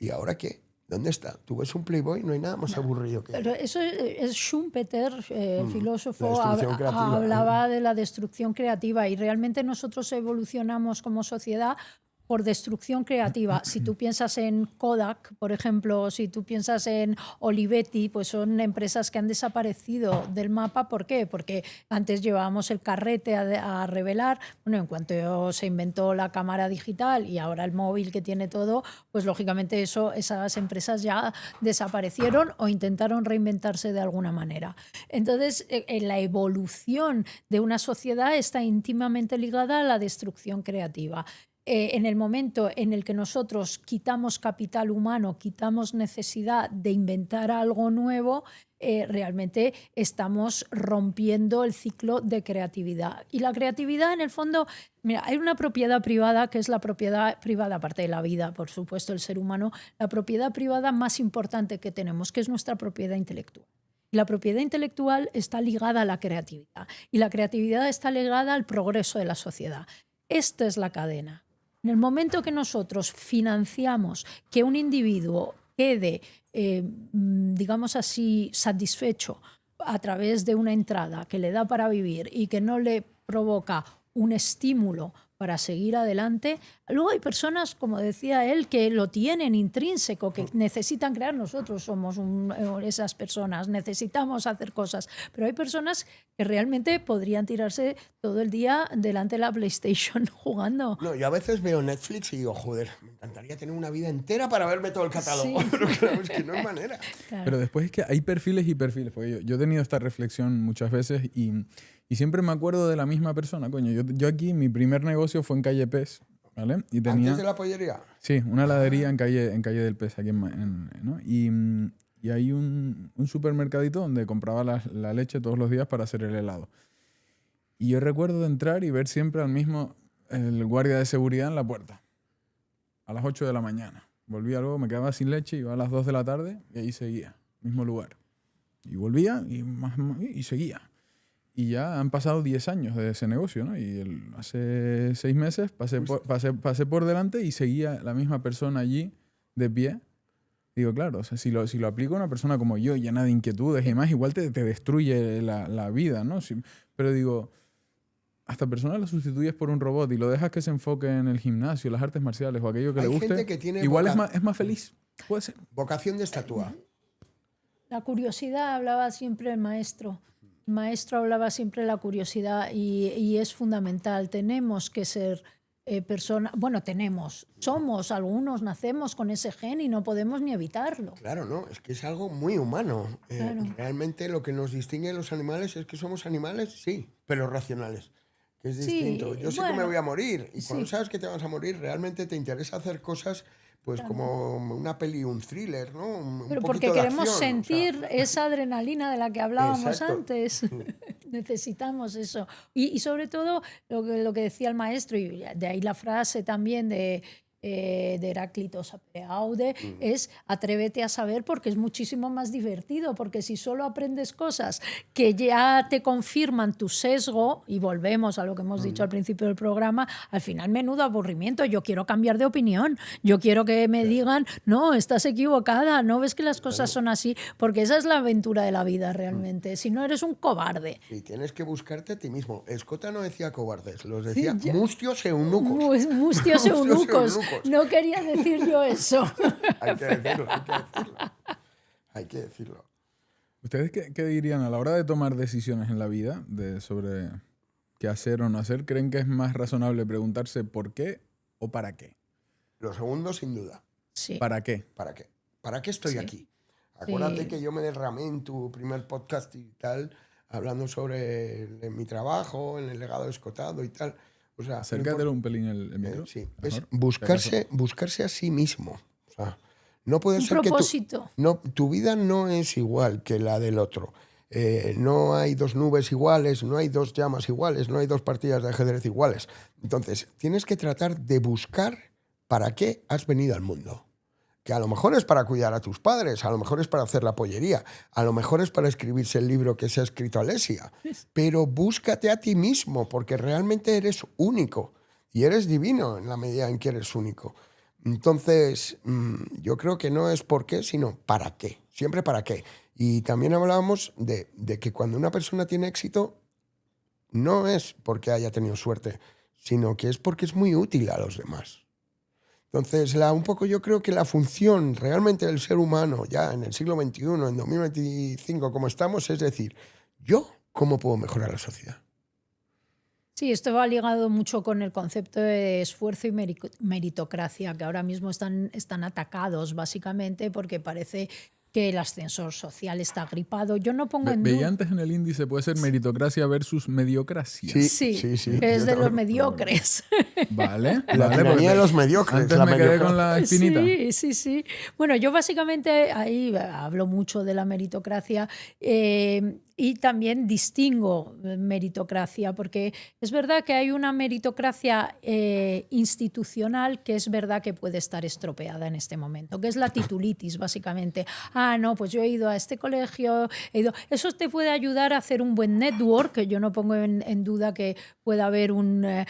¿Y ahora qué? ¿Dónde está? Tú ves un Playboy, no hay nada más aburrido que... Pero eso es Schumpeter, el filósofo, creativa. hablaba de la destrucción creativa y realmente nosotros evolucionamos como sociedad por destrucción creativa. Si tú piensas en Kodak, por ejemplo, si tú piensas en Olivetti, pues son empresas que han desaparecido del mapa. ¿Por qué? Porque antes llevábamos el carrete a revelar. Bueno, en cuanto se inventó la cámara digital y ahora el móvil que tiene todo, pues lógicamente esas empresas ya desaparecieron o intentaron reinventarse de alguna manera. Entonces, la evolución de una sociedad está íntimamente ligada a la destrucción creativa. En el momento en el que nosotros quitamos capital humano, quitamos necesidad de inventar algo nuevo, realmente estamos rompiendo el ciclo de creatividad. Y la creatividad, en el fondo, mira, hay una propiedad privada que es la propiedad privada, aparte de la vida, por supuesto, el ser humano, la propiedad privada más importante que tenemos, que es nuestra propiedad intelectual. La propiedad intelectual está ligada a la creatividad y la creatividad está ligada al progreso de la sociedad. Esta es la cadena. En el momento que nosotros financiamos que un individuo quede, digamos así, satisfecho a través de una entrada que le da para vivir y que no le provoca un estímulo para seguir adelante. Luego hay personas, como decía él, que lo tienen intrínseco, que necesitan crear. Nosotros somos esas personas, necesitamos hacer cosas. Pero hay personas que realmente podrían tirarse todo el día delante de la PlayStation jugando. No, yo a veces veo Netflix y digo, joder, me encantaría tener una vida entera para verme todo el catálogo. Sí. Pero claro, es que no hay manera. Claro. Pero después es que hay perfiles y perfiles. Porque yo he tenido esta reflexión muchas veces y siempre me acuerdo de la misma persona. Coño, yo aquí, mi primer negocio fue en calle Pes, ¿vale? Y tenía, ¿Antes de la pollería? sí, una heladería en calle del Pes, aquí ¿no? Y hay un supermercadito donde compraba la leche todos los días para hacer el helado. Y yo recuerdo de entrar y ver siempre el guardia de seguridad en la puerta. A las 8 de la mañana. Volvía luego, me quedaba sin leche, iba a las 2 de la tarde y ahí seguía, mismo lugar. Y volvía y seguía. Y ya han pasado 10 años de ese negocio, ¿no? Y hace 6 meses pasé por delante y seguía la misma persona allí, de pie. Digo, claro, o sea, si lo aplico a una persona como yo, llena de inquietudes y demás, igual te destruye la vida, ¿no? Pero digo, hasta personas la sustituyes por un robot y lo dejas que se enfoque en el gimnasio, las artes marciales o aquello que Hay le guste, gente que tiene igual es más feliz. Puede ser. Vocación de estatua. La curiosidad hablaba siempre el maestro. El maestro hablaba siempre de la curiosidad y es fundamental. Tenemos que ser personas, bueno, somos algunos, nacemos con ese gen y no podemos ni evitarlo. Claro, no, es que es algo muy humano. Claro. Realmente lo que nos distingue de los animales es que somos animales, sí, pero racionales. Que es Sí, distinto. Yo sé que me bueno, voy a morir y cuando sí. sabes que te vas a morir, realmente te interesa hacer cosas pues como una peli, un thriller, ¿no? Un Pero poquito porque de queremos acción, o sea. sentir esa adrenalina de la que hablábamos Exacto. antes. Necesitamos eso. Y sobre todo lo que decía el maestro, y de ahí la frase también de Heráclito Sapere Aude, es atrévete a saber porque es muchísimo más divertido, porque si solo aprendes cosas que ya te confirman tu sesgo, y volvemos a lo que hemos dicho al principio del programa, al final menudo aburrimiento, yo quiero cambiar de opinión, yo quiero que me digan, no, estás equivocada, no ves que las cosas son así, porque esa es la aventura de la vida realmente, si no eres un cobarde. Y tienes que buscarte a ti mismo. Escota no decía cobardes, los decía Ya. mustios eunucos. Mustios Mustios eunucos. eunucos. No quería decir yo eso. Hay que decirlo, hay que decirlo. Hay que decirlo. ¿Ustedes qué dirían a la hora de tomar decisiones en la vida sobre qué hacer o no hacer? ¿Creen que es más razonable preguntarse por qué o para qué? Lo segundo, sin duda. Sí. ¿Para qué? ¿Para qué? ¿Para qué estoy Sí. aquí? Acuérdate Sí. que yo me derramé en tu primer podcast y tal, hablando sobre mi trabajo, en el legado escotado y tal. O sea, Acércatelo un pelín el micro. sí, Mejor, es buscarse a sí mismo. O sea, no puede Un ser propósito. que tu vida no es igual que la del otro. No hay dos nubes iguales, no hay dos llamas iguales, no hay dos partidas de ajedrez iguales. Entonces, tienes que tratar de buscar para qué has venido al mundo. Que a lo mejor es para cuidar a tus padres, a lo mejor es para hacer la pollería, a lo mejor es para escribirse el libro que se ha escrito Alesia. Pero búscate a ti mismo, porque realmente eres único y eres divino en la medida en que eres único. Entonces, yo creo que no es por qué, sino para qué. Siempre para qué. Y también hablábamos de que cuando una persona tiene éxito, no es porque haya tenido suerte, sino que es porque es muy útil a los demás. Entonces, un poco yo creo que la función realmente del ser humano, ya en el siglo XXI, en 2025, como estamos, es decir, ¿yo cómo puedo mejorar la sociedad? Sí, esto va ligado mucho con el concepto de esfuerzo y meritocracia, que ahora mismo están atacados básicamente porque parece que el ascensor social está gripado. Yo no pongo en Veía duda. antes en el índice, puede ser meritocracia versus mediocracia. Sí, que es de los mediocres. Vale. La vale, tiranía de los mediocres. Antes la me quedé mediocracia. con la espinita. Sí. Bueno, yo básicamente ahí hablo mucho de la meritocracia y también distingo meritocracia, porque es verdad que hay una meritocracia institucional que es verdad que puede estar estropeada en este momento, que es la titulitis, básicamente. No, pues yo he ido a este colegio, Eso te puede ayudar a hacer un buen network, que yo no pongo en duda que pueda haber una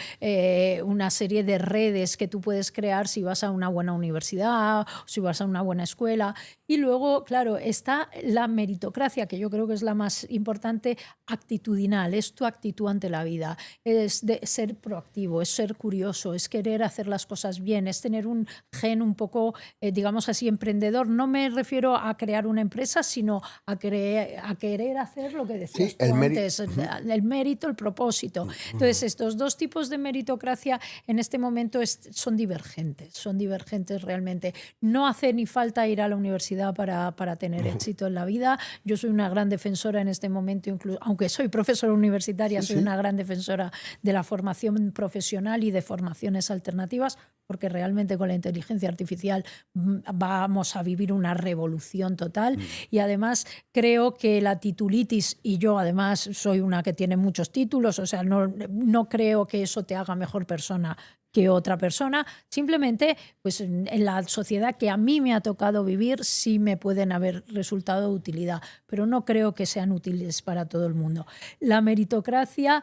serie de redes que tú puedes crear si vas a una buena universidad, o si vas a una buena escuela. Y luego, claro, está la meritocracia, que yo creo que es la más importante actitudinal, es tu actitud ante la vida, es de ser proactivo, es ser curioso, es querer hacer las cosas bien, es tener un gen un poco, digamos así, emprendedor. No me refiero a crear una empresa, sino a querer hacer lo que decías tú antes, el mérito, el propósito. Entonces, estos dos tipos de meritocracia en este momento son divergentes realmente. No hace ni falta ir a la universidad para tener éxito en la vida. Yo soy una gran defensora en este momento, incluso, aunque soy profesora universitaria, soy una gran defensora de la formación profesional y de formaciones alternativas, porque realmente con la inteligencia artificial vamos a vivir una revolución total. Y además creo que la titulitis, y yo además soy una que tiene muchos títulos, o sea, no creo que eso te haga mejor persona que otra persona, simplemente pues en la sociedad que a mí me ha tocado vivir sí me pueden haber resultado de utilidad, pero no creo que sean útiles para todo el mundo. La meritocracia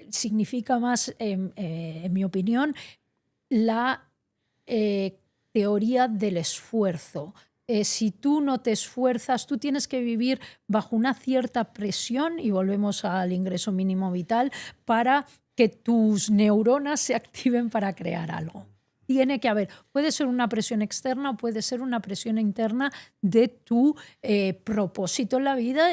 significa más, en mi opinión, la teoría del esfuerzo. Si tú no te esfuerzas, tú tienes que vivir bajo una cierta presión, y volvemos al ingreso mínimo vital, para que tus neuronas se activen para crear algo. Tiene que haber, puede ser una presión externa o puede ser una presión interna de tu propósito en la vida,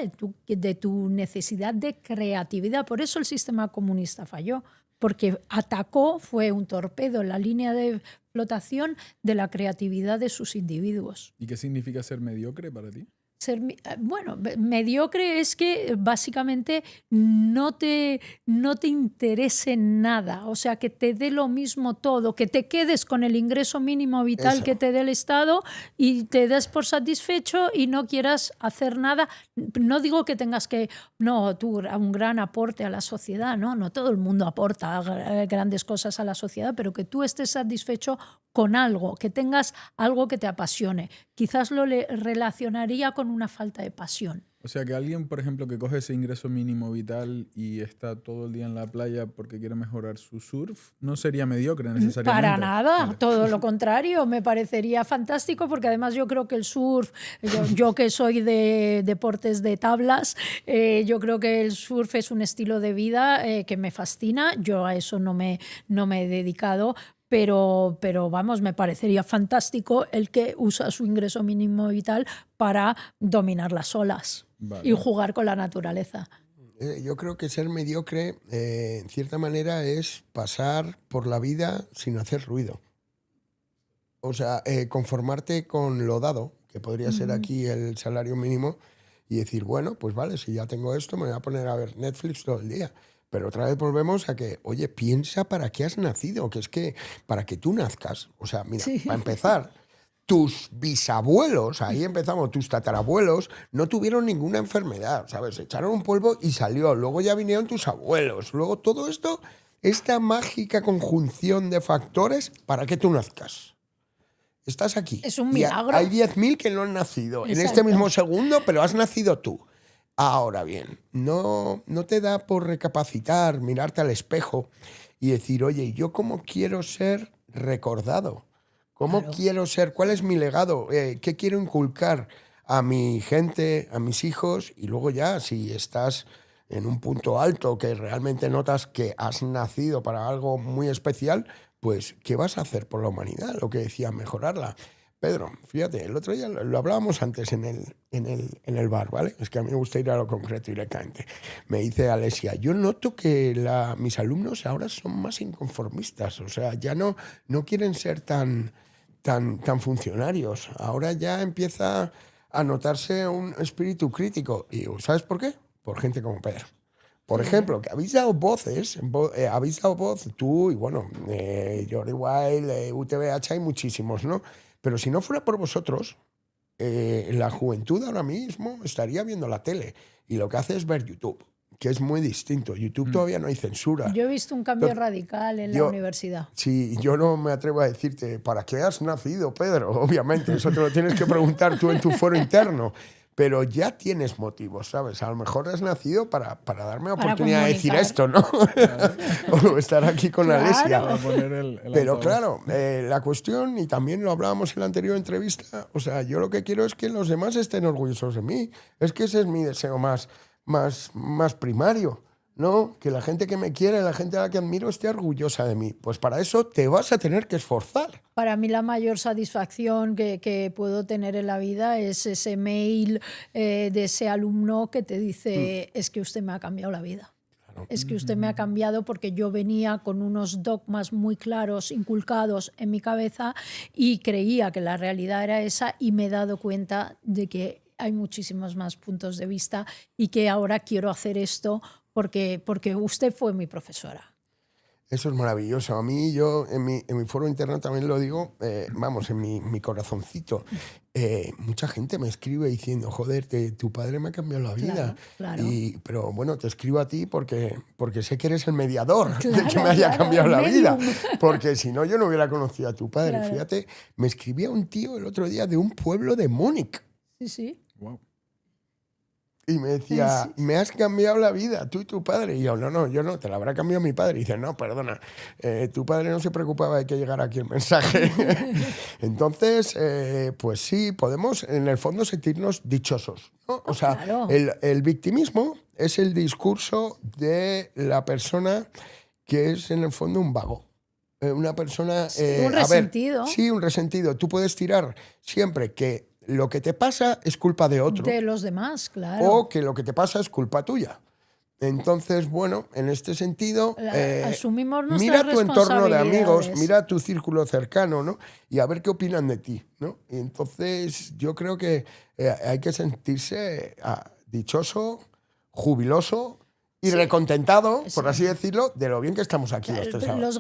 de tu necesidad de creatividad. Por eso el sistema comunista falló, porque atacó, fue un torpedo en la línea de flotación de la creatividad de sus individuos. ¿Y qué significa ser mediocre para ti? Bueno, mediocre es que básicamente no te interese nada, o sea, que te dé lo mismo todo, que te quedes con el ingreso mínimo vital que te dé el Estado y te des por satisfecho y no quieras hacer nada. No digo que tengas que, no, tú un gran aporte a la sociedad, no todo el mundo aporta grandes cosas a la sociedad, pero que tú estés satisfecho con algo, que tengas algo que te apasione. Quizás lo relacionaría con una falta de pasión. O sea, que alguien, por ejemplo, que coge ese ingreso mínimo vital y está todo el día en la playa porque quiere mejorar su surf, no sería mediocre necesariamente. Para nada, todo lo contrario, me parecería fantástico, porque además yo creo que el surf, yo que soy de deportes de tablas, yo creo que el surf es un estilo de vida que me fascina. Yo a eso no me he dedicado, pero vamos, me parecería fantástico el que usa su ingreso mínimo vital para dominar las olas y jugar con la naturaleza. Yo creo que ser mediocre, en cierta manera, es pasar por la vida sin hacer ruido. O sea, conformarte con lo dado, que podría ser aquí el salario mínimo, y decir, bueno, pues vale, si ya tengo esto, me voy a poner a ver Netflix todo el día. Pero otra vez volvemos a que, oye, piensa para qué has nacido, que es que para que tú nazcas, o sea, mira, para empezar, tus bisabuelos, ahí empezamos, tus tatarabuelos, no tuvieron ninguna enfermedad, ¿sabes? Echaron un polvo y salió, luego ya vinieron tus abuelos, luego todo esto, esta mágica conjunción de factores para que tú nazcas. Estás aquí. Es un milagro. Hay 10.000 que no han nacido en Exacto. este mismo segundo, pero has nacido tú. Ahora bien, no te da por recapacitar, mirarte al espejo y decir, oye, ¿yo cómo quiero ser recordado? ¿Cómo quiero ser? ¿Cuál es mi legado? ¿Qué quiero inculcar a mi gente, a mis hijos? Y luego ya, si estás en un punto alto que realmente notas que has nacido para algo muy especial, pues, ¿qué vas a hacer por la humanidad? Lo que decía, mejorarla. Pedro, fíjate, el otro día lo hablábamos antes en el bar, ¿vale? Es que a mí me gusta ir a lo concreto directamente. Me dice Alesia, yo noto que mis alumnos ahora son más inconformistas, o sea, ya no quieren ser tan funcionarios. Ahora ya empieza a notarse un espíritu crítico. Y ¿sabes por qué? Por gente como Pedro. Por ejemplo, que habéis dado voces, habéis dado voz tú y bueno, Jordi Wild, UTBH, hay muchísimos, ¿no? Pero si no fuera por vosotros, la juventud ahora mismo estaría viendo la tele y lo que hace es ver YouTube, que es muy distinto. YouTube todavía no hay censura. Yo he visto un cambio radical en la universidad. Sí, yo no me atrevo a decirte, ¿para qué has nacido, Pedro? Obviamente, eso te lo tienes que preguntar tú en tu foro interno. Pero ya tienes motivos, ¿sabes? A lo mejor has nacido para darme la oportunidad de decir esto, ¿no? O estar aquí con Alesia. Pero claro, la cuestión, y también lo hablábamos en la anterior entrevista, o sea, yo lo que quiero es que los demás estén orgullosos de mí. Es que ese es mi deseo más más primario, ¿no? Que la gente que me quiere, la gente a la que admiro esté orgullosa de mí. Pues para eso te vas a tener que esforzar. Para mí la mayor satisfacción que puedo tener en la vida es ese mail de ese alumno que te dice, es que usted me ha cambiado la vida. Es que usted me ha cambiado porque yo venía con unos dogmas muy claros, inculcados en mi cabeza y creía que la realidad era esa y me he dado cuenta de que hay muchísimos más puntos de vista y que ahora quiero hacer esto porque usted fue mi profesora. Eso es maravilloso. A mí, yo en mi foro interno también lo digo, vamos, en mi corazoncito. Mucha gente me escribe diciendo, joder, tu padre me ha cambiado la vida. Claro. Pero bueno, te escribo a ti porque sé que eres el mediador de que me haya cambiado la vida. Porque si no, yo no hubiera conocido a tu padre. Claro. Fíjate, me escribía un tío el otro día de un pueblo de Múnich. Sí. Wow. Y me decía, me has cambiado la vida, tú y tu padre. Y yo, no, yo no, te la habrá cambiado mi padre. Y dice, no, perdona, tu padre no se preocupaba de que llegara aquí el mensaje. Entonces, pues sí, podemos en el fondo sentirnos dichosos, ¿no? O sea, claro. el victimismo es el discurso de la persona que es en el fondo un vago. Una persona... un resentido. Sí, un resentido. Tú puedes tirar siempre que lo que te pasa es culpa de otro. De los demás, claro. O que lo que te pasa es culpa tuya. Entonces, bueno, en este sentido, asumimos nuestras mira tu entorno de amigos, responsabilidades. mira tu círculo cercano, ¿no? Y a ver qué opinan de ti, ¿no? Y entonces yo creo que hay que sentirse dichoso, jubiloso y recontentado, por así decirlo, de lo bien que estamos aquí los tres ahora. Los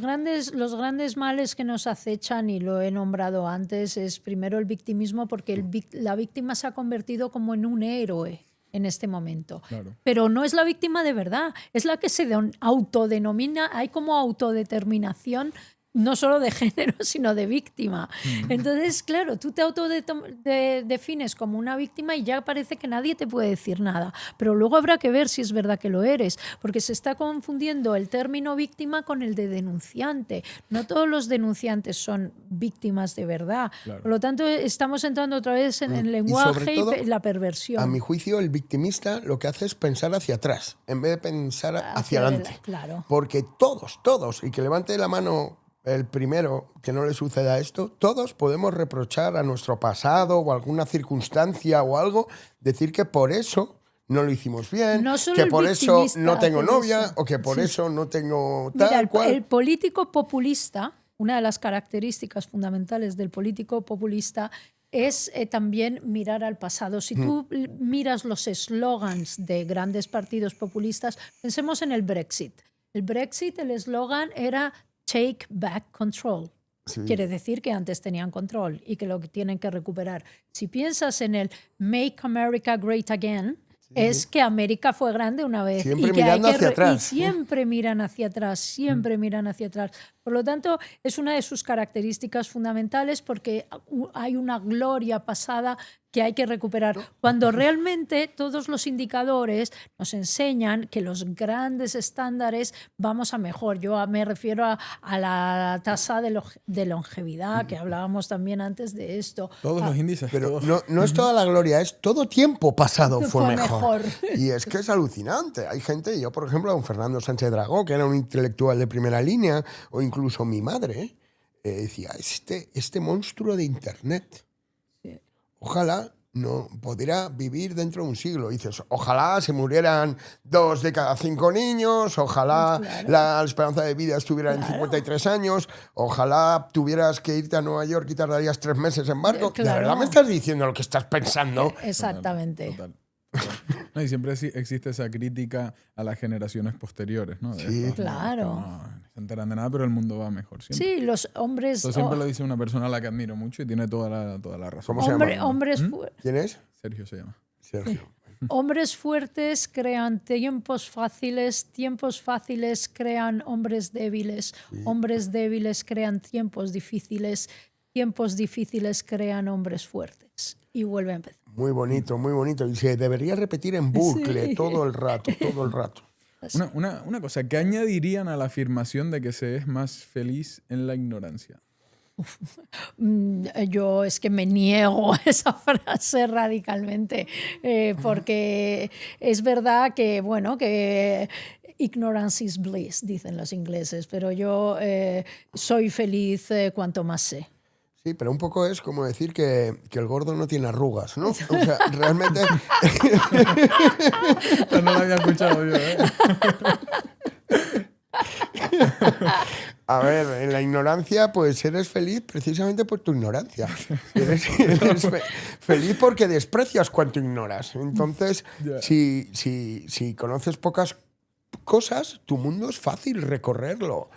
grandes males que nos acechan, y lo he nombrado antes, es primero el victimismo, porque la víctima se ha convertido como en un héroe en este momento. Claro. Pero no es la víctima de verdad, es la que se autodenomina, hay como autodeterminación no solo de género, sino de víctima. Entonces, claro, tú te autodefines como una víctima y ya parece que nadie te puede decir nada. Pero luego habrá que ver si es verdad que lo eres, porque se está confundiendo el término víctima con el de denunciante. No todos los denunciantes son víctimas de verdad. Claro. Por lo tanto, estamos entrando otra vez en el lenguaje y la perversión. A mi juicio, el victimista lo que hace es pensar hacia atrás, en vez de pensar hacia adelante. Claro. Porque todos, y que levante la mano el primero que no le suceda esto, todos podemos reprochar a nuestro pasado o alguna circunstancia o algo, decir que por eso no lo hicimos bien, no que por eso no tengo novia o que por eso no tengo tal. Mira, cual. El político populista, una de las características fundamentales del político populista es también mirar al pasado. Si tú miras los eslogans de grandes partidos populistas, pensemos en el Brexit. El Brexit, el eslogan era Take back control. Sí. Quiere decir que antes tenían control y que lo que tienen que recuperar. Si piensas en el Make America Great Again, es que América fue grande una vez. Siempre y que mirando hacia atrás. Y siempre miran hacia atrás, siempre miran hacia atrás. Por lo tanto, es una de sus características fundamentales porque hay una gloria pasada que hay que recuperar. Cuando realmente todos los indicadores nos enseñan que los grandes estándares vamos a mejor. Yo me refiero a la tasa de longevidad, que hablábamos también antes de esto. Todos los índices. Pero no es toda la gloria, es todo tiempo pasado fue mejor. Y es que es alucinante. Hay gente, yo por ejemplo, don Fernando Sánchez Dragó, que era un intelectual de primera línea, o incluso mi madre, decía, este monstruo de Internet, ojalá no pudiera vivir dentro de un siglo. Dices, ojalá se murieran 2 de cada 5 niños, ojalá la esperanza de vida estuviera en 53 años, ojalá tuvieras que irte a Nueva York y tardarías 3 meses en barco. ¿De verdad me estás diciendo lo que estás pensando? Exactamente. Total. No, y siempre existe esa crítica a las generaciones posteriores, ¿no? Sí, claro. No se enteran de nada, pero el mundo va mejor. Siempre. Sí, los hombres... Eso siempre lo dice una persona a la que admiro mucho y tiene toda la razón. ¿Cómo se llama? Hombres ¿Quién es? Sergio se llama. Sergio. Hombres fuertes crean tiempos fáciles crean hombres débiles, hombres débiles crean tiempos difíciles crean hombres fuertes. Y vuelve a empezar. Muy bonito, muy bonito. Y se debería repetir en bucle todo el rato. Una cosa, ¿qué añadirían a la afirmación de que se es más feliz en la ignorancia? Yo es que me niego a esa frase radicalmente, porque es verdad que, bueno, que ignorance is bliss, dicen los ingleses, pero yo soy feliz cuanto más sé. Sí, pero un poco es como decir que el gordo no tiene arrugas, ¿no? O sea, realmente... No lo había escuchado yo, ¿eh? A ver, en la ignorancia, pues eres feliz precisamente por tu ignorancia. Eres feliz porque desprecias cuanto ignoras. Entonces, Ya. si conoces pocas cosas, tu mundo es fácil recorrerlo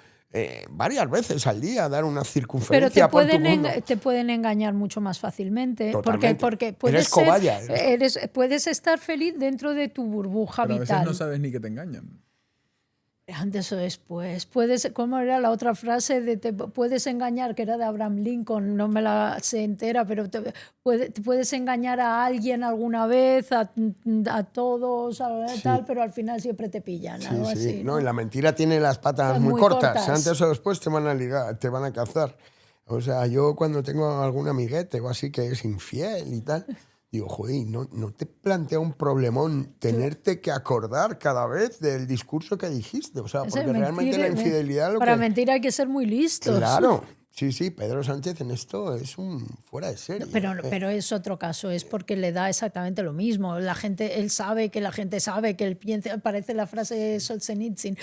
varias veces al día, dar una Pero circunferencia por tu mundo. te pueden engañar mucho más fácilmente. Totalmente. Porque Eres cobaya. puedes estar feliz dentro de tu burbuja Pero a veces vital. no sabes ni que te engañan. Antes o después. ¿Cómo era la otra frase? Te puedes engañar, que era de Abraham Lincoln, no me la sé entera, pero te puedes engañar a alguien alguna vez, a todos, tal, pero al final siempre te pillan. Sí, Algo sí. así, No, ¿no? y la mentira tiene las patas muy cortas. Antes o después te van a ligar, te van a cazar. O sea, yo cuando tengo algún amiguete o así que es infiel y tal, digo, joder, ¿no te plantea un problemón tenerte que acordar cada vez del discurso que dijiste? O sea, Ese porque realmente la infidelidad... Para mentir hay que ser muy listos. Claro, sí, Pedro Sánchez en esto es un fuera de serie. Pero es otro caso, es porque le da exactamente lo mismo. Él sabe que la gente sabe que él piensa, parece la frase de Solzhenitsyn,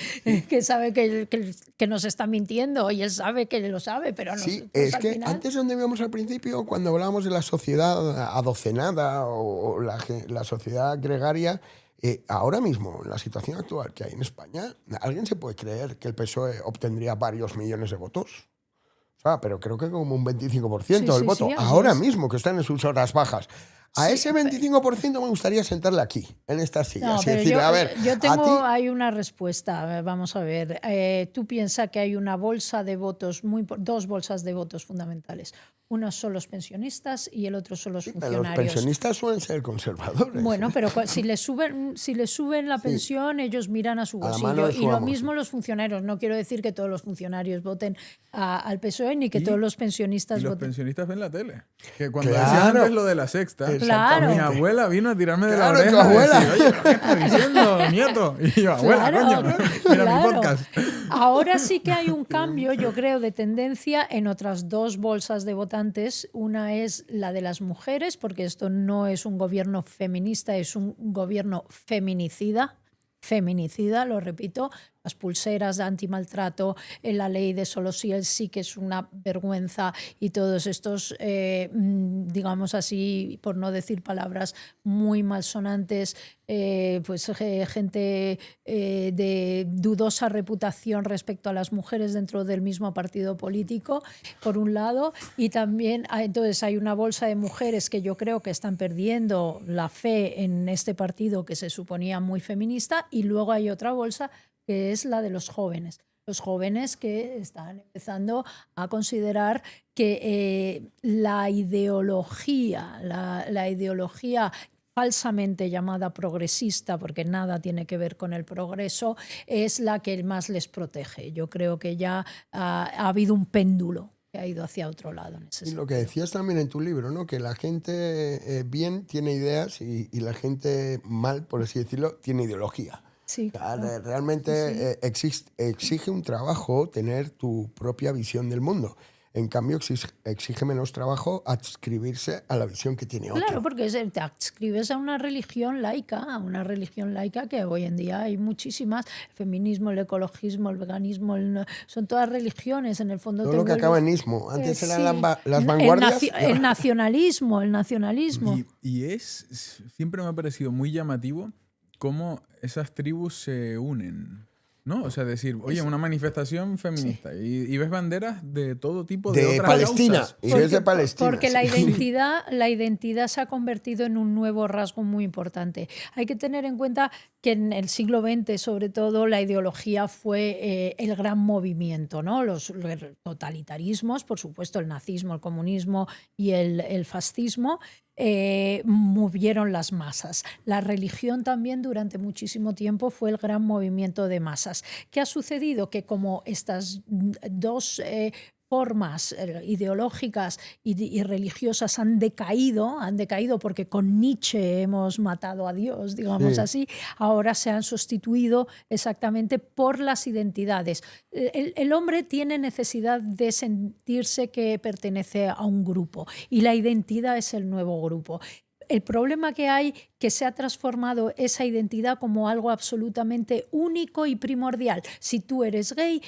que sabe que nos está mintiendo y él sabe que lo sabe, pero no. Sí, Pues es que antes donde íbamos al principio, cuando hablábamos de la sociedad adocenada o la sociedad gregaria, ahora mismo, en la situación actual que hay en España, ¿alguien se puede creer que el PSOE obtendría varios millones de votos? Pero creo que como un 25% del voto, ahora mismo, que están en sus horas bajas. A ese 25% me gustaría sentarle aquí, en estas sillas, y decirle, a ver, hay una respuesta, vamos a ver. Tú piensas que hay una bolsa de votos, dos bolsas de votos fundamentales. Uno son los pensionistas y el otro son los funcionarios. Pero los pensionistas suelen ser conservadores. Bueno, pero si les suben la pensión, ellos miran a su bolsillo. Y lo mismo los funcionarios. No quiero decir que todos los funcionarios voten al PSOE ni que todos los pensionistas los voten. pensionistas ven la tele. Que cuando decían antes lo de la sexta, mi abuela vino a tirarme de la oreja. Tu abuela. Y decir, oye, ¿qué estás diciendo, nieto? Y yo, abuela, coño, mira mi podcast. Ahora sí que hay un cambio, yo creo, de tendencia en otras dos bolsas de votantes. Una es la de las mujeres, porque esto no es un gobierno feminista, es un gobierno feminicida. Feminicida, lo repito, las pulseras de antimaltrato, la ley de solo sí el sí, que es una vergüenza, y todos estos, digamos así, por no decir palabras muy malsonantes, pues gente de dudosa reputación respecto a las mujeres dentro del mismo partido político, por un lado, y también entonces hay una bolsa de mujeres que yo creo que están perdiendo la fe en este partido que se suponía muy feminista, y luego hay otra bolsa que es la de los jóvenes. Los jóvenes que están empezando a considerar que la ideología falsamente llamada progresista, porque nada tiene que ver con el progreso, es la que más les protege. Yo creo que ya ha habido un péndulo que ha ido hacia otro lado. En ese y lo que decías también en tu libro, ¿no? Que la gente bien tiene ideas y la gente mal, por así decirlo, tiene ideología. Sí, claro. Realmente exige un trabajo tener tu propia visión del mundo. En cambio, exige menos trabajo adscribirse a la visión que tiene otro. Claro, porque te adscribes a una religión laica, que hoy en día hay muchísimas. El feminismo, el ecologismo, el veganismo, son todas religiones en el fondo. Todo lo que acaba en ismo. Antes eran las vanguardias. El nacionalismo. Y siempre me ha parecido muy llamativo cómo esas tribus se unen, ¿no? O sea, decir, oye, una manifestación feminista y ves banderas de todo tipo de otras Palestina, causas. y ves de Palestina. Porque la identidad se ha convertido en un nuevo rasgo muy importante. Hay que tener en cuenta que en el siglo XX, sobre todo, la ideología fue el gran movimiento, ¿no? Los totalitarismos, por supuesto, el nazismo, el comunismo y el fascismo, movieron las masas. La religión también durante muchísimo tiempo fue el gran movimiento de masas. ¿Qué ha sucedido? Que como estas dos formas ideológicas y religiosas han decaído porque con Nietzsche hemos matado a Dios, digamos así, ahora se han sustituido exactamente por las identidades. El hombre tiene necesidad de sentirse que pertenece a un grupo y la identidad es el nuevo grupo. El problema que hay que se ha transformado esa identidad como algo absolutamente único y primordial. Si tú eres gay,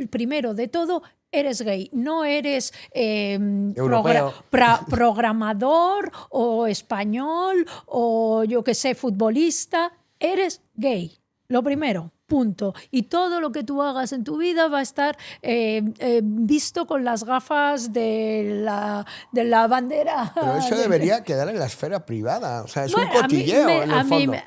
primero de todo, eres gay, no eres programador o español o yo qué sé, futbolista, eres gay. Lo primero, punto. Y todo lo que tú hagas en tu vida va a estar visto con las gafas de la bandera. Pero eso debería quedar en la esfera privada. O sea, es un cotilleo en el fondo.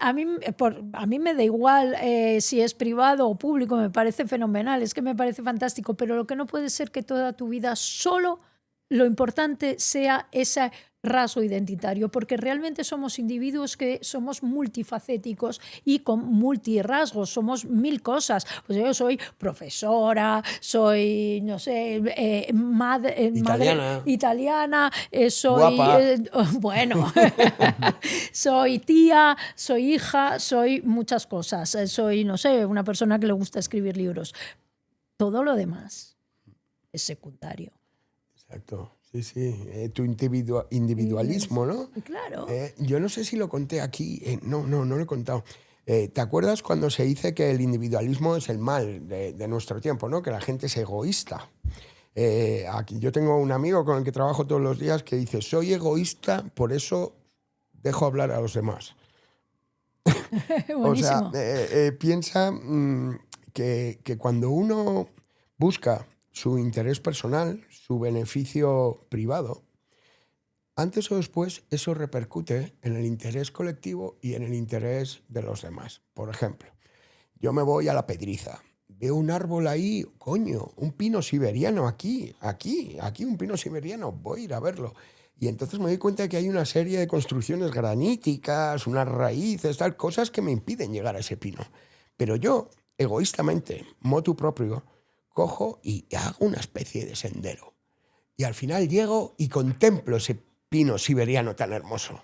A mí me da igual si es privado o público, me parece fenomenal, es que me parece fantástico, pero lo que no puede ser que toda tu vida solo lo importante sea ese rasgo identitario, porque realmente somos individuos que somos multifacéticos y con multirrasgos, somos mil cosas. Pues yo soy profesora, soy, no sé, madre italiana, soy, bueno, soy tía, soy hija, soy muchas cosas, soy, no sé, una persona que le gusta escribir libros. Todo lo demás es secundario. Exacto. Sí, tu individualismo, ¿no? Claro. Yo no sé si lo conté aquí, no lo he contado. ¿Te acuerdas cuando se dice que el individualismo es el mal de nuestro tiempo, ¿no? Que la gente es egoísta? Aquí yo tengo un amigo con el que trabajo todos los días que dice, soy egoísta, por eso dejo hablar a los demás. O sea, piensa que cuando uno busca su interés personal, su beneficio privado, antes o después eso repercute en el interés colectivo y en el interés de los demás. Por ejemplo, yo me voy a la Pedriza, veo un árbol ahí, coño, un pino siberiano aquí, un pino siberiano, voy a ir a verlo. Y entonces me doy cuenta de que hay una serie de construcciones graníticas, unas raíces, tal, cosas que me impiden llegar a ese pino. Pero yo, egoístamente, motu propio, cojo y hago una especie de sendero. Y al final llego y contemplo ese pino siberiano tan hermoso.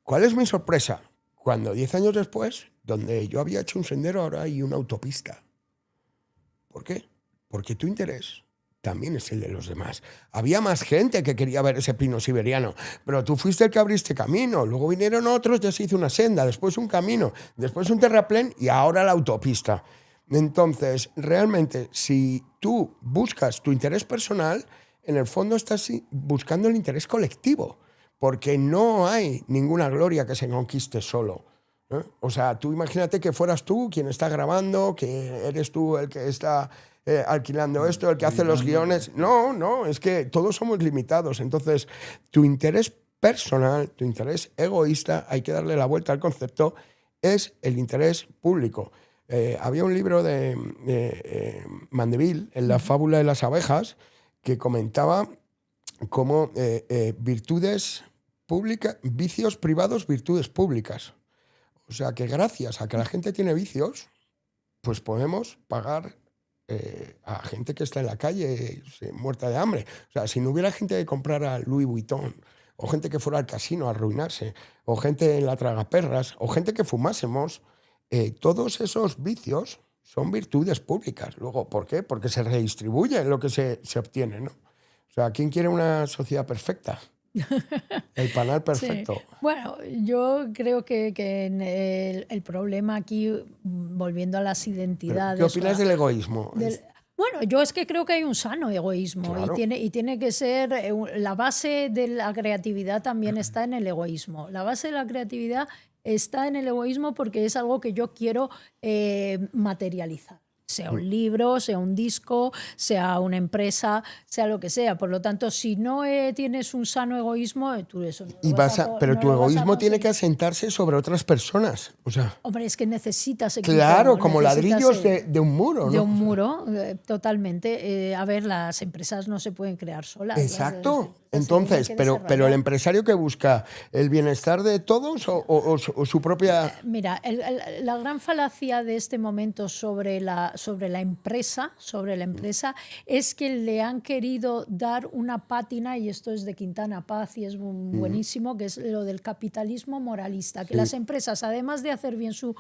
¿Cuál es mi sorpresa? Cuando 10 años después, donde yo había hecho un sendero, ahora hay una autopista. ¿Por qué? Porque tu interés también es el de los demás. Había más gente que quería ver ese pino siberiano, pero tú fuiste el que abriste camino, luego vinieron otros, ya se hizo una senda, después un camino, después un terraplén y ahora la autopista. Entonces, realmente, si tú buscas tu interés personal, en el fondo estás buscando el interés colectivo, porque no hay ninguna gloria que se conquiste solo. O sea, tú imagínate que fueras tú quien está grabando, que eres tú el que está alquilando esto, el que hace los guiones. No, es que todos somos limitados. Entonces, tu interés personal, tu interés egoísta, hay que darle la vuelta al concepto, es el interés público. Había un libro de Mandeville, en La fábula de las abejas, que comentaba cómo virtudes públicas, vicios privados, virtudes públicas. O sea que gracias a que la gente tiene vicios, pues podemos pagar a gente que está en la calle muerta de hambre. O sea, si no hubiera gente que comprara Louis Vuitton, o gente que fuera al casino a arruinarse, o gente en la tragaperras, o gente que fumásemos, todos esos vicios son virtudes públicas. Luego, ¿por qué? Porque se redistribuye lo que se obtiene, ¿no? O sea, ¿quién quiere una sociedad perfecta? El panal perfecto. Sí. Bueno, yo creo que el problema aquí, volviendo a las identidades... ¿Qué opinas del egoísmo? Bueno, yo es que creo que hay un sano egoísmo, claro. y tiene que ser... La base de la creatividad también está en el egoísmo. La base de la creatividad está en el egoísmo porque es algo que yo quiero materializar. Sea un libro, sea un disco, sea una empresa, sea lo que sea. Por lo tanto, si no tienes un sano egoísmo, tú eso no lo vas a, pero no tu egoísmo tiene que asentarse sobre otras personas. O sea, hombre, es que necesitas equipo. Claro, como ladrillos de un muro, ¿no? De un muro, totalmente. A ver, las empresas no se pueden crear solas. Exacto. Entonces, pero el empresario que busca el bienestar de todos o su propia... Mira, la gran falacia de este momento sobre la empresa es que le han querido dar una pátina, y esto es de Quintana Paz y es buenísimo, que es lo del capitalismo moralista, que las empresas, además de hacer bien su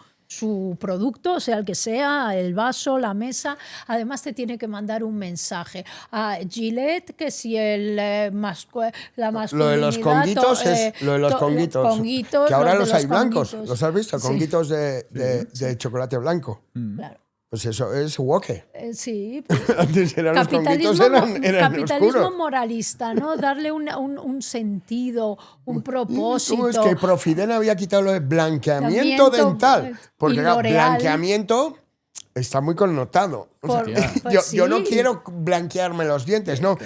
producto, sea el que sea, el vaso, la mesa, además te tiene que mandar un mensaje. A Gillette, que si la masculinidad... Lo de los conguitos lo de los conguitos, que ahora los hay blancos. ¿Los has visto? Conguitos de chocolate blanco. Claro. Pues eso es woke. Sí. Antes eran los conguitos, eran capitalismo oscuros. moralista, ¿no? Darle un sentido, un propósito. ¿Cómo es que Profiden había quitado lo de blanqueamiento dental? Porque blanqueamiento está muy connotado. O sea, yo no quiero blanquearme los dientes, no.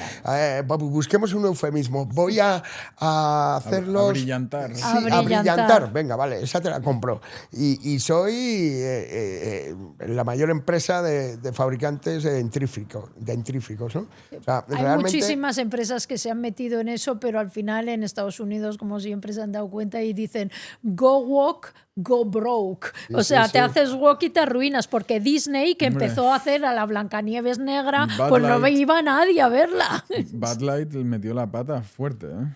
Busquemos un eufemismo. Voy a hacerlos... A brillantar. Sí, a brillantar. Venga, vale, esa te la compro. Y soy la mayor empresa de fabricantes de dentríficos, ¿no? O sea, hay realmente... muchísimas empresas que se han metido en eso, pero al final en Estados Unidos, como siempre, se han dado cuenta y dicen go woke, go broke. Sí, o sea, sí, te haces woke y te arruinas, porque Disney, que empezó a hacer a la Blancanieves negra, pues no iba nadie a verla. Bud Light metió la pata fuerte, ¿eh?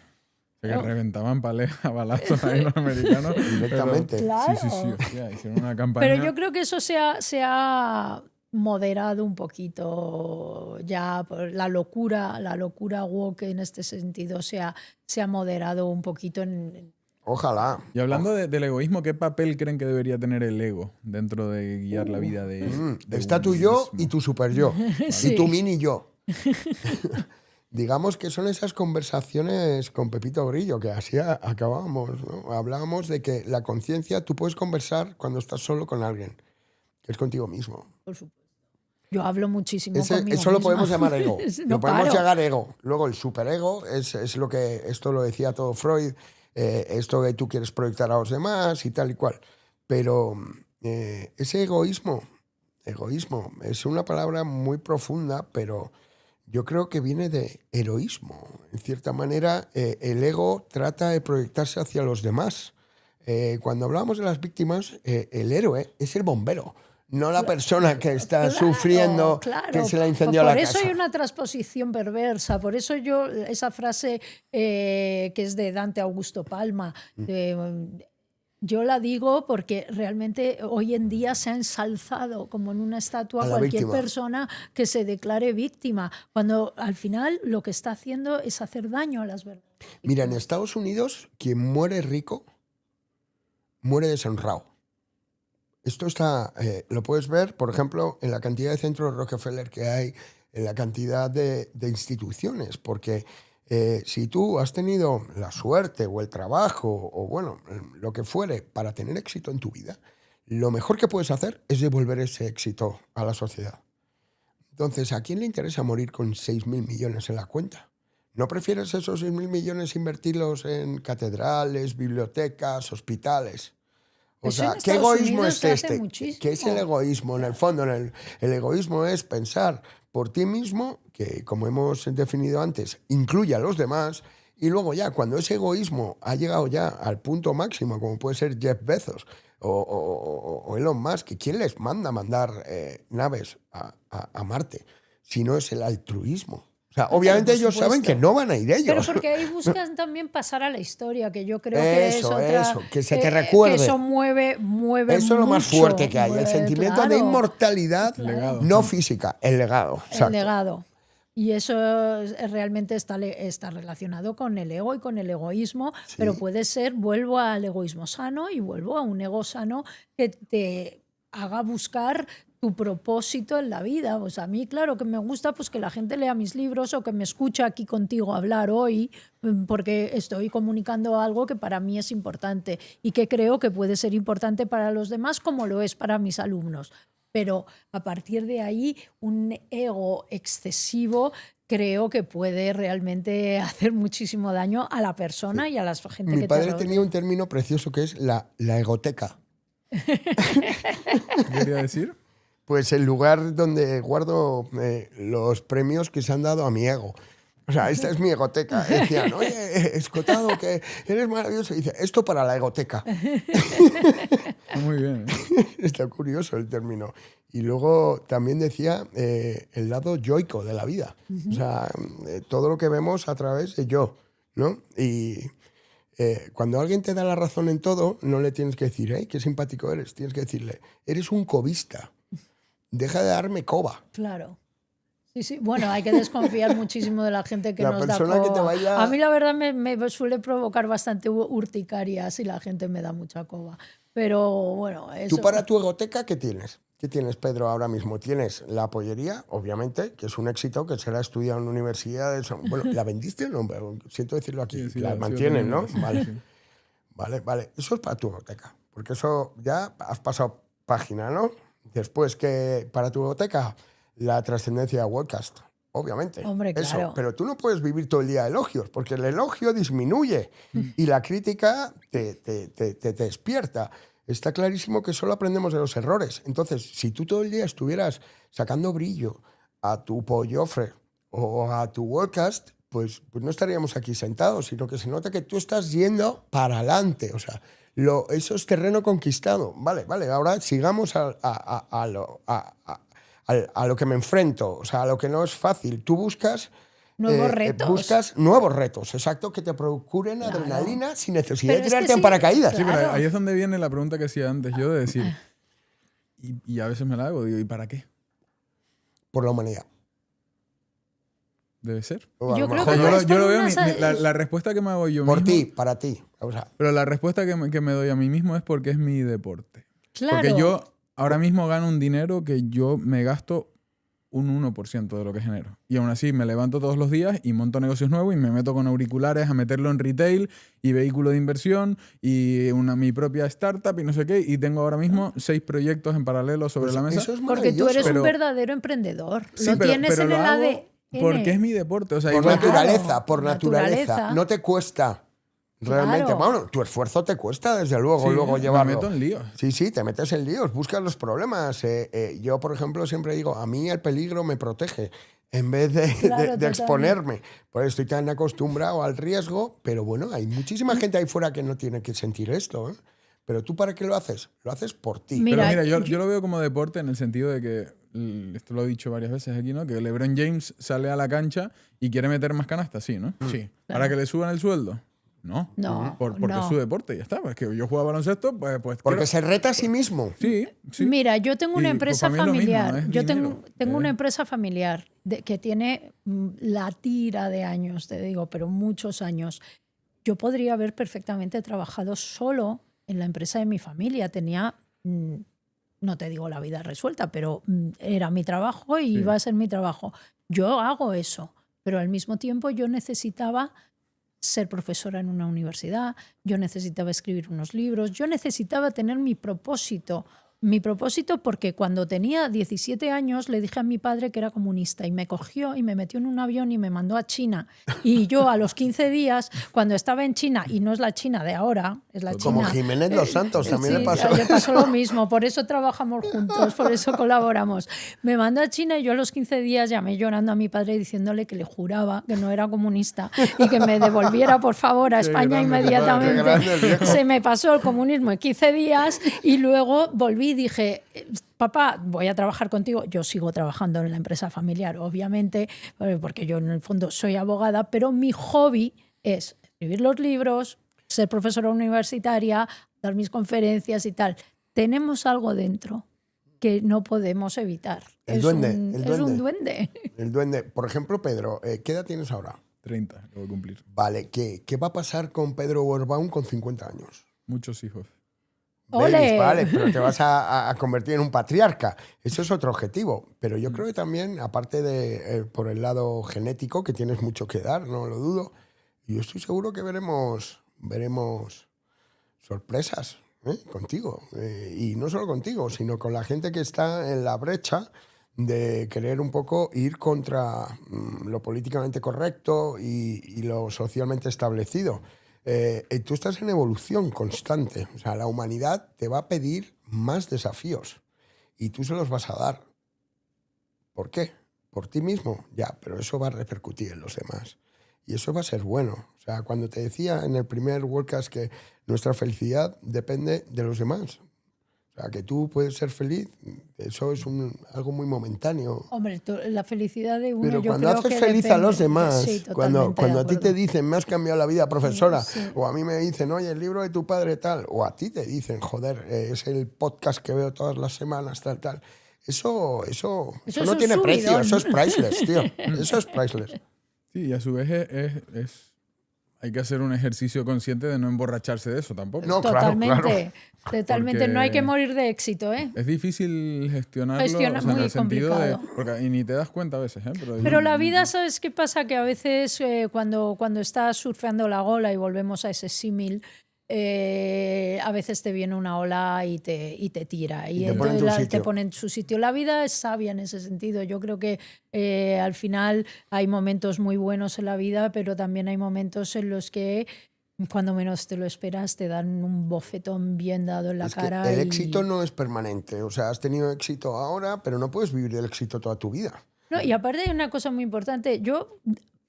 Que reventaban a balazos ahí los americanos. Directamente. Claro. Sí, hostia, hicieron una campaña. Pero yo creo que eso se ha moderado un poquito ya, la locura woke en este sentido se ha moderado un poquito Ojalá. Y hablando del egoísmo, ¿qué papel creen que debería tener el ego dentro de guiar la vida de está uno tu yo mismo? y tu super yo. Sí. Y tu mini yo. Digamos que son esas conversaciones con Pepito Grillo, que así acabábamos, ¿no? Hablábamos de que la conciencia, tú puedes conversar cuando estás solo con alguien, que es contigo mismo. Por supuesto. Yo hablo muchísimo conmigo eso lo misma. podemos llamar ego. No lo podemos paro. llamar ego. Luego el superego es lo que, esto lo decía todo Freud, esto que tú quieres proyectar a los demás y tal y cual. Pero ese egoísmo es una palabra muy profunda, pero yo creo que viene de heroísmo. En cierta manera, el ego trata de proyectarse hacia los demás. Cuando hablamos de las víctimas, el héroe es el bombero, no la persona que está sufriendo, que se le incendió la casa. Por eso hay una transposición perversa, por eso yo, esa frase que es de Dante Augusto Palma, yo la digo porque realmente hoy en día se ha ensalzado como en una estatua cualquier persona que se declare víctima, cuando al final lo que está haciendo es hacer daño a las verdades. Mira, en Estados Unidos, quien muere rico, muere deshonrado. Esto está, lo puedes ver, por ejemplo, en la cantidad de centros Rockefeller que hay, en la cantidad de instituciones, porque si tú has tenido la suerte o el trabajo o bueno, lo que fuere para tener éxito en tu vida, lo mejor que puedes hacer es devolver ese éxito a la sociedad. Entonces, ¿a quién le interesa morir con 6.000 millones en la cuenta? ¿No prefieres esos 6.000 millones invertirlos en catedrales, bibliotecas, hospitales? O sea, ¿qué egoísmo es este? ¿Qué es el egoísmo? En el fondo, el egoísmo es pensar por ti mismo, que como hemos definido antes, incluye a los demás, y luego ya, cuando ese egoísmo ha llegado ya al punto máximo, como puede ser Jeff Bezos o Elon Musk, ¿quién les manda a mandar naves a Marte? Si no es el altruismo. O sea, obviamente ellos saben que no van a ir ellos. Pero porque ahí buscan también pasar a la historia, que yo creo que es otra... Eso, que se te recuerde. Que eso mueve eso es lo más mucho, fuerte que hay, el sentimiento de inmortalidad no física, el legado. El legado. Y eso realmente está relacionado con el ego y con el egoísmo, sí. Pero puede ser, vuelvo al egoísmo sano y vuelvo a un ego sano que te haga buscar tu propósito en la vida. Pues a mí, claro, que me gusta pues que la gente lea mis libros o que me escuche aquí contigo hablar hoy, porque estoy comunicando algo que para mí es importante y que creo que puede ser importante para los demás como lo es para mis alumnos. Pero a partir de ahí, un ego excesivo creo que puede realmente hacer muchísimo daño a la persona y a la gente que te rodea. Mi padre tenía un término precioso que es la egoteca. ¿Qué quería decir? Pues el lugar donde guardo los premios que se han dado a mi ego. O sea, esta es mi egoteca. Decían, oye, Escotado, que eres maravilloso. Y dice, esto para la egoteca. Muy bien, ¿eh? Está curioso el término. Y luego también decía el lado yoico de la vida. O sea, todo lo que vemos a través de yo, ¿no? Y cuando alguien te da la razón en todo, no le tienes que decir, qué simpático eres. Tienes que decirle, eres un cobista. Deja de darme coba. Claro. Sí, sí. Bueno, hay que desconfiar muchísimo de la gente que La nos da persona que te coba. vaya- A mí la verdad me suele provocar bastante urticaria si la gente me da mucha coba. Pero bueno, eso. Tú para tu egoteca, ¿qué tienes? ¿Qué tienes, Pedro, ahora mismo? Tienes la pollería, obviamente, que es un éxito, que será estudiado en universidades. Bueno, ¿la vendiste o no? Siento decirlo aquí. Sí, sí, la sí, mantienes, ¿no? sí, Vale. sí. Vale. Eso es para tu egoteca. Porque eso ya has pasado página, ¿no? Después que para tu egoteca, la trascendencia de Wordcast. Obviamente. Hombre, Eso. claro. Pero tú no puedes vivir todo el día de elogios, porque el elogio disminuye y la crítica te despierta. Está clarísimo que solo aprendemos de los errores. Entonces, si tú todo el día estuvieras sacando brillo a tu pollofre o a tu Wordcast, pues no estaríamos aquí sentados, sino que se nota que tú estás yendo para adelante. O sea, eso es terreno conquistado. Vale, ahora sigamos a lo que me enfrento, o sea, a lo que no es fácil. Tú buscas Nuevos retos. Buscas nuevos retos, exacto, que te procuren Claro. adrenalina sin necesidad Pero de es que tirarte en sí, paracaídas. Sí, pero Claro. ahí es donde viene la pregunta que hacía antes yo de decir, y a veces me la hago, digo, ¿y para qué? Por la humanidad. Debe ser. O a Yo lo creo mejor que Yo no lo, es yo por lo veo, una la respuesta que me hago yo por mismo, ti, para ti. O sea, pero la respuesta que me doy a mí mismo es porque es mi deporte. Claro. Porque yo ahora mismo gano un dinero que yo me gasto un 1% de lo que genero. Y aún así me levanto todos los días y monto negocios nuevos y me meto con auriculares a meterlo en retail y vehículo de inversión y mi propia startup y no sé qué. Y tengo ahora mismo 6 proyectos en paralelo sobre pues la mesa. eso es Porque tú maravilloso. eres Pero- un verdadero emprendedor. Sí, Lo tienes pero en lo el hago ADN. porque es mi deporte. O sea, Por igual que- naturaleza, por por naturaleza. naturaleza. No te cuesta. Realmente, Claro. bueno, tu esfuerzo te cuesta, desde luego, Sí, luego me llevarlo. meto en líos. Sí, te metes en líos, buscas los problemas. Yo, por ejemplo, siempre digo, a mí el peligro me protege en vez de, Claro, de totalmente. exponerme. Pues estoy tan acostumbrado al riesgo, pero bueno, hay muchísima gente ahí fuera que no tiene que sentir esto, ¿eh? Pero tú, ¿para qué lo haces? Lo haces por ti. Mira, Pero mira, yo lo veo como deporte en el sentido de que, esto lo he dicho varias veces aquí, ¿no? Que LeBron James sale a la cancha y quiere meter más canastas, sí, ¿no? Sí. ¿Para que le suban el sueldo? No. No, Porque no. es su deporte y ya está. Pues que yo juego a baloncesto, pues Porque quiero- se reta a sí mismo. Sí, sí. Mira, yo tengo una Y, pues, empresa para mí es lo mismo, familiar. es Yo dinero. tengo una empresa familiar que tiene la tira de años, te digo, pero muchos años. Yo podría haber perfectamente trabajado solo en la empresa de mi familia. Tenía, no te digo la vida resuelta, pero era mi trabajo y Sí. iba a ser mi trabajo. Yo hago eso, pero al mismo tiempo yo necesitaba ser profesora en una universidad, yo necesitaba escribir unos libros, yo necesitaba tener mi propósito porque cuando tenía 17 años le dije a mi padre que era comunista y me cogió y me metió en un avión y me mandó a China. Y yo a los 15 días, cuando estaba en China, y no es la China de ahora, es la Como China... Jiménez Los Santos también Sí, le pasó. le pasó lo mismo, por eso trabajamos juntos, por eso colaboramos. Me mandó a China y yo a los 15 días llamé llorando a mi padre diciéndole que le juraba que no era comunista y que me devolviera, por favor, a Qué España grande, inmediatamente. qué grande el viejo. Se me pasó el comunismo en 15 días y luego volví y dije, papá, voy a trabajar contigo. Yo sigo trabajando en la empresa familiar, obviamente, porque yo en el fondo soy abogada, pero mi hobby es escribir los libros, ser profesora universitaria, dar mis conferencias y tal. Tenemos algo dentro que no podemos evitar. El es duende, un, el es un duende. duende. El duende. Por ejemplo, Pedro, ¿qué edad tienes ahora? 30, lo voy a cumplir. Vale, ¿qué va a pasar con Pedro Werbaum con 50 años? Muchos hijos. ¡Ole! Babies, vale, pero te vas a convertir en un patriarca. Eso es otro objetivo. Pero yo creo que también, aparte de por el lado genético, que tienes mucho que dar, no lo dudo, yo estoy seguro que veremos sorpresas contigo. Y no solo contigo, sino con la gente que está en la brecha de querer un poco ir contra lo políticamente correcto y lo socialmente establecido. Tú estás en evolución constante. O sea, la humanidad te va a pedir más desafíos y tú se los vas a dar. ¿Por qué? por ti mismo, ya, pero eso va a repercutir en los demás. Y eso va a ser bueno. O sea, cuando te decía en el primer Worldcast que nuestra felicidad depende de los demás. O sea, que tú puedes ser feliz, eso es algo muy momentáneo. Hombre, la felicidad de uno, Pero yo cuando creo haces que feliz a depende. los demás, Sí, cuando totalmente de a ti te acuerdo. dicen, me has cambiado la vida, profesora, Sí. o a mí me dicen, oye, el libro de tu padre tal, o a ti te dicen, joder, es el podcast que veo todas las semanas, tal. Eso es no un tiene precio, subidón. eso es priceless, tío. Eso es priceless. Sí, y a su vez hay que hacer un ejercicio consciente de no emborracharse de eso tampoco. No, claro, Totalmente. Porque No hay que morir de éxito, ¿eh? Es difícil gestionarlo, Gestiona- o sea, en muy el sentido de... complicado. Y ni te das cuenta a veces, ¿eh? Pero la vida, ¿sabes qué pasa? Que a veces cuando estás surfeando la ola, y volvemos a ese símil, a veces te viene una ola y te tira. Y te pone en entonces tu te sitio. pone en su sitio. La vida es sabia en ese sentido. Yo creo que al final hay momentos muy buenos en la vida, pero también hay momentos en los que cuando menos te lo esperas te dan un bofetón bien dado en la Es que cara. el y- éxito no es permanente. O sea, has tenido éxito ahora, pero no puedes vivir el éxito toda tu vida. No, y aparte hay una cosa muy importante. Yo,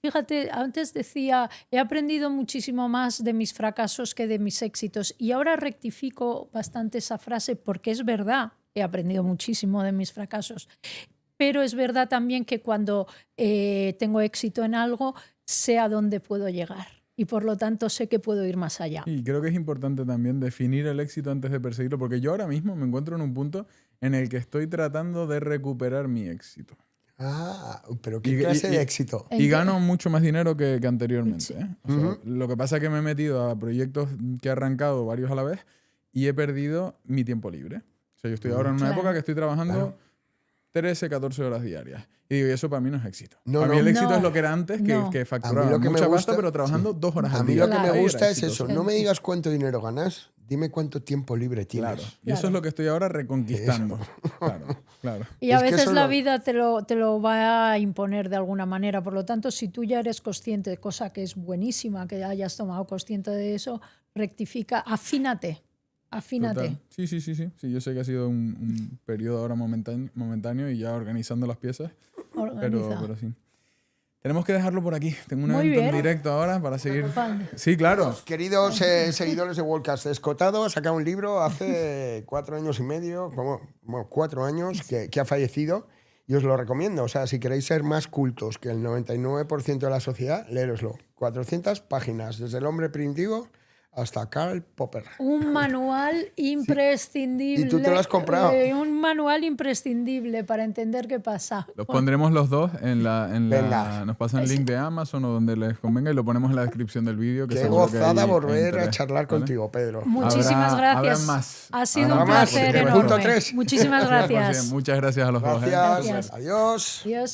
fíjate, antes decía, he aprendido muchísimo más de mis fracasos que de mis éxitos. Y ahora rectifico bastante esa frase porque es verdad, he aprendido muchísimo de mis fracasos. Pero es verdad también que cuando tengo éxito en algo, sé a dónde puedo llegar. Y por lo tanto sé que puedo ir más allá. Y creo que es importante también definir el éxito antes de perseguirlo, porque yo ahora mismo me encuentro en un punto en el que estoy tratando de recuperar mi éxito. Ah, pero ¿qué Y- clase y- de éxito? ¿En Y qué? gano mucho más dinero que anteriormente. Sí. ¿eh? O sea, lo que pasa es que me he metido a proyectos que he arrancado varios a la vez y he perdido mi tiempo libre. O sea, yo estoy ahora en una Claro. época que estoy trabajando Claro. 13, 14 horas diarias. Y digo, y eso para mí no es éxito. No, para mí no. el éxito No. es lo que era antes, No. que A facturaba mí lo que me mucha gusta- pasta, pero trabajando 2 horas A al mí día. lo que Claro. me Ahí gusta era es exitoso. eso. No me digas cuánto dinero ganas, dime cuánto tiempo libre tienes. Claro. Y Claro. eso es lo que estoy ahora reconquistando. Claro, claro. Y a Es que veces eso la lo- vida te lo va a imponer de alguna manera. Por lo tanto, si tú ya eres consciente, cosa que es buenísima, que hayas tomado consciente de eso, rectifica, afínate. Total. Sí, yo sé que ha sido un periodo ahora momentáneo y ya organizando las piezas, Organiza. pero sí. Tenemos que dejarlo por aquí. Tengo un Muy evento en bien. directo ahora para seguir. Vale. Sí, claro. Queridos seguidores de Worldcast, Escotado ha sacado un libro hace 4 años y medio, bueno, 4 años, que ha fallecido. Y os lo recomiendo. O sea, si queréis ser más cultos que el 99% de la sociedad, leéroslo. 400 páginas, desde el hombre primitivo hasta Karl Popper. Un manual imprescindible. ¿Y tú te lo has comprado? Un manual imprescindible para entender qué pasa. Los pondremos los dos Venga. nos pasan el link de Amazon o donde les convenga y lo ponemos en la descripción del vídeo. Que Qué seguro que gozada hay volver a interés, charlar ¿vale? contigo, Pedro. Muchísimas Habrá gracias. más. Ha sido Habrá un más. placer El enorme. punto 3. Muchísimas 100%. gracias. Muchas gracias a los dos. ¿eh? Gracias. Gracias. Adiós. Adiós.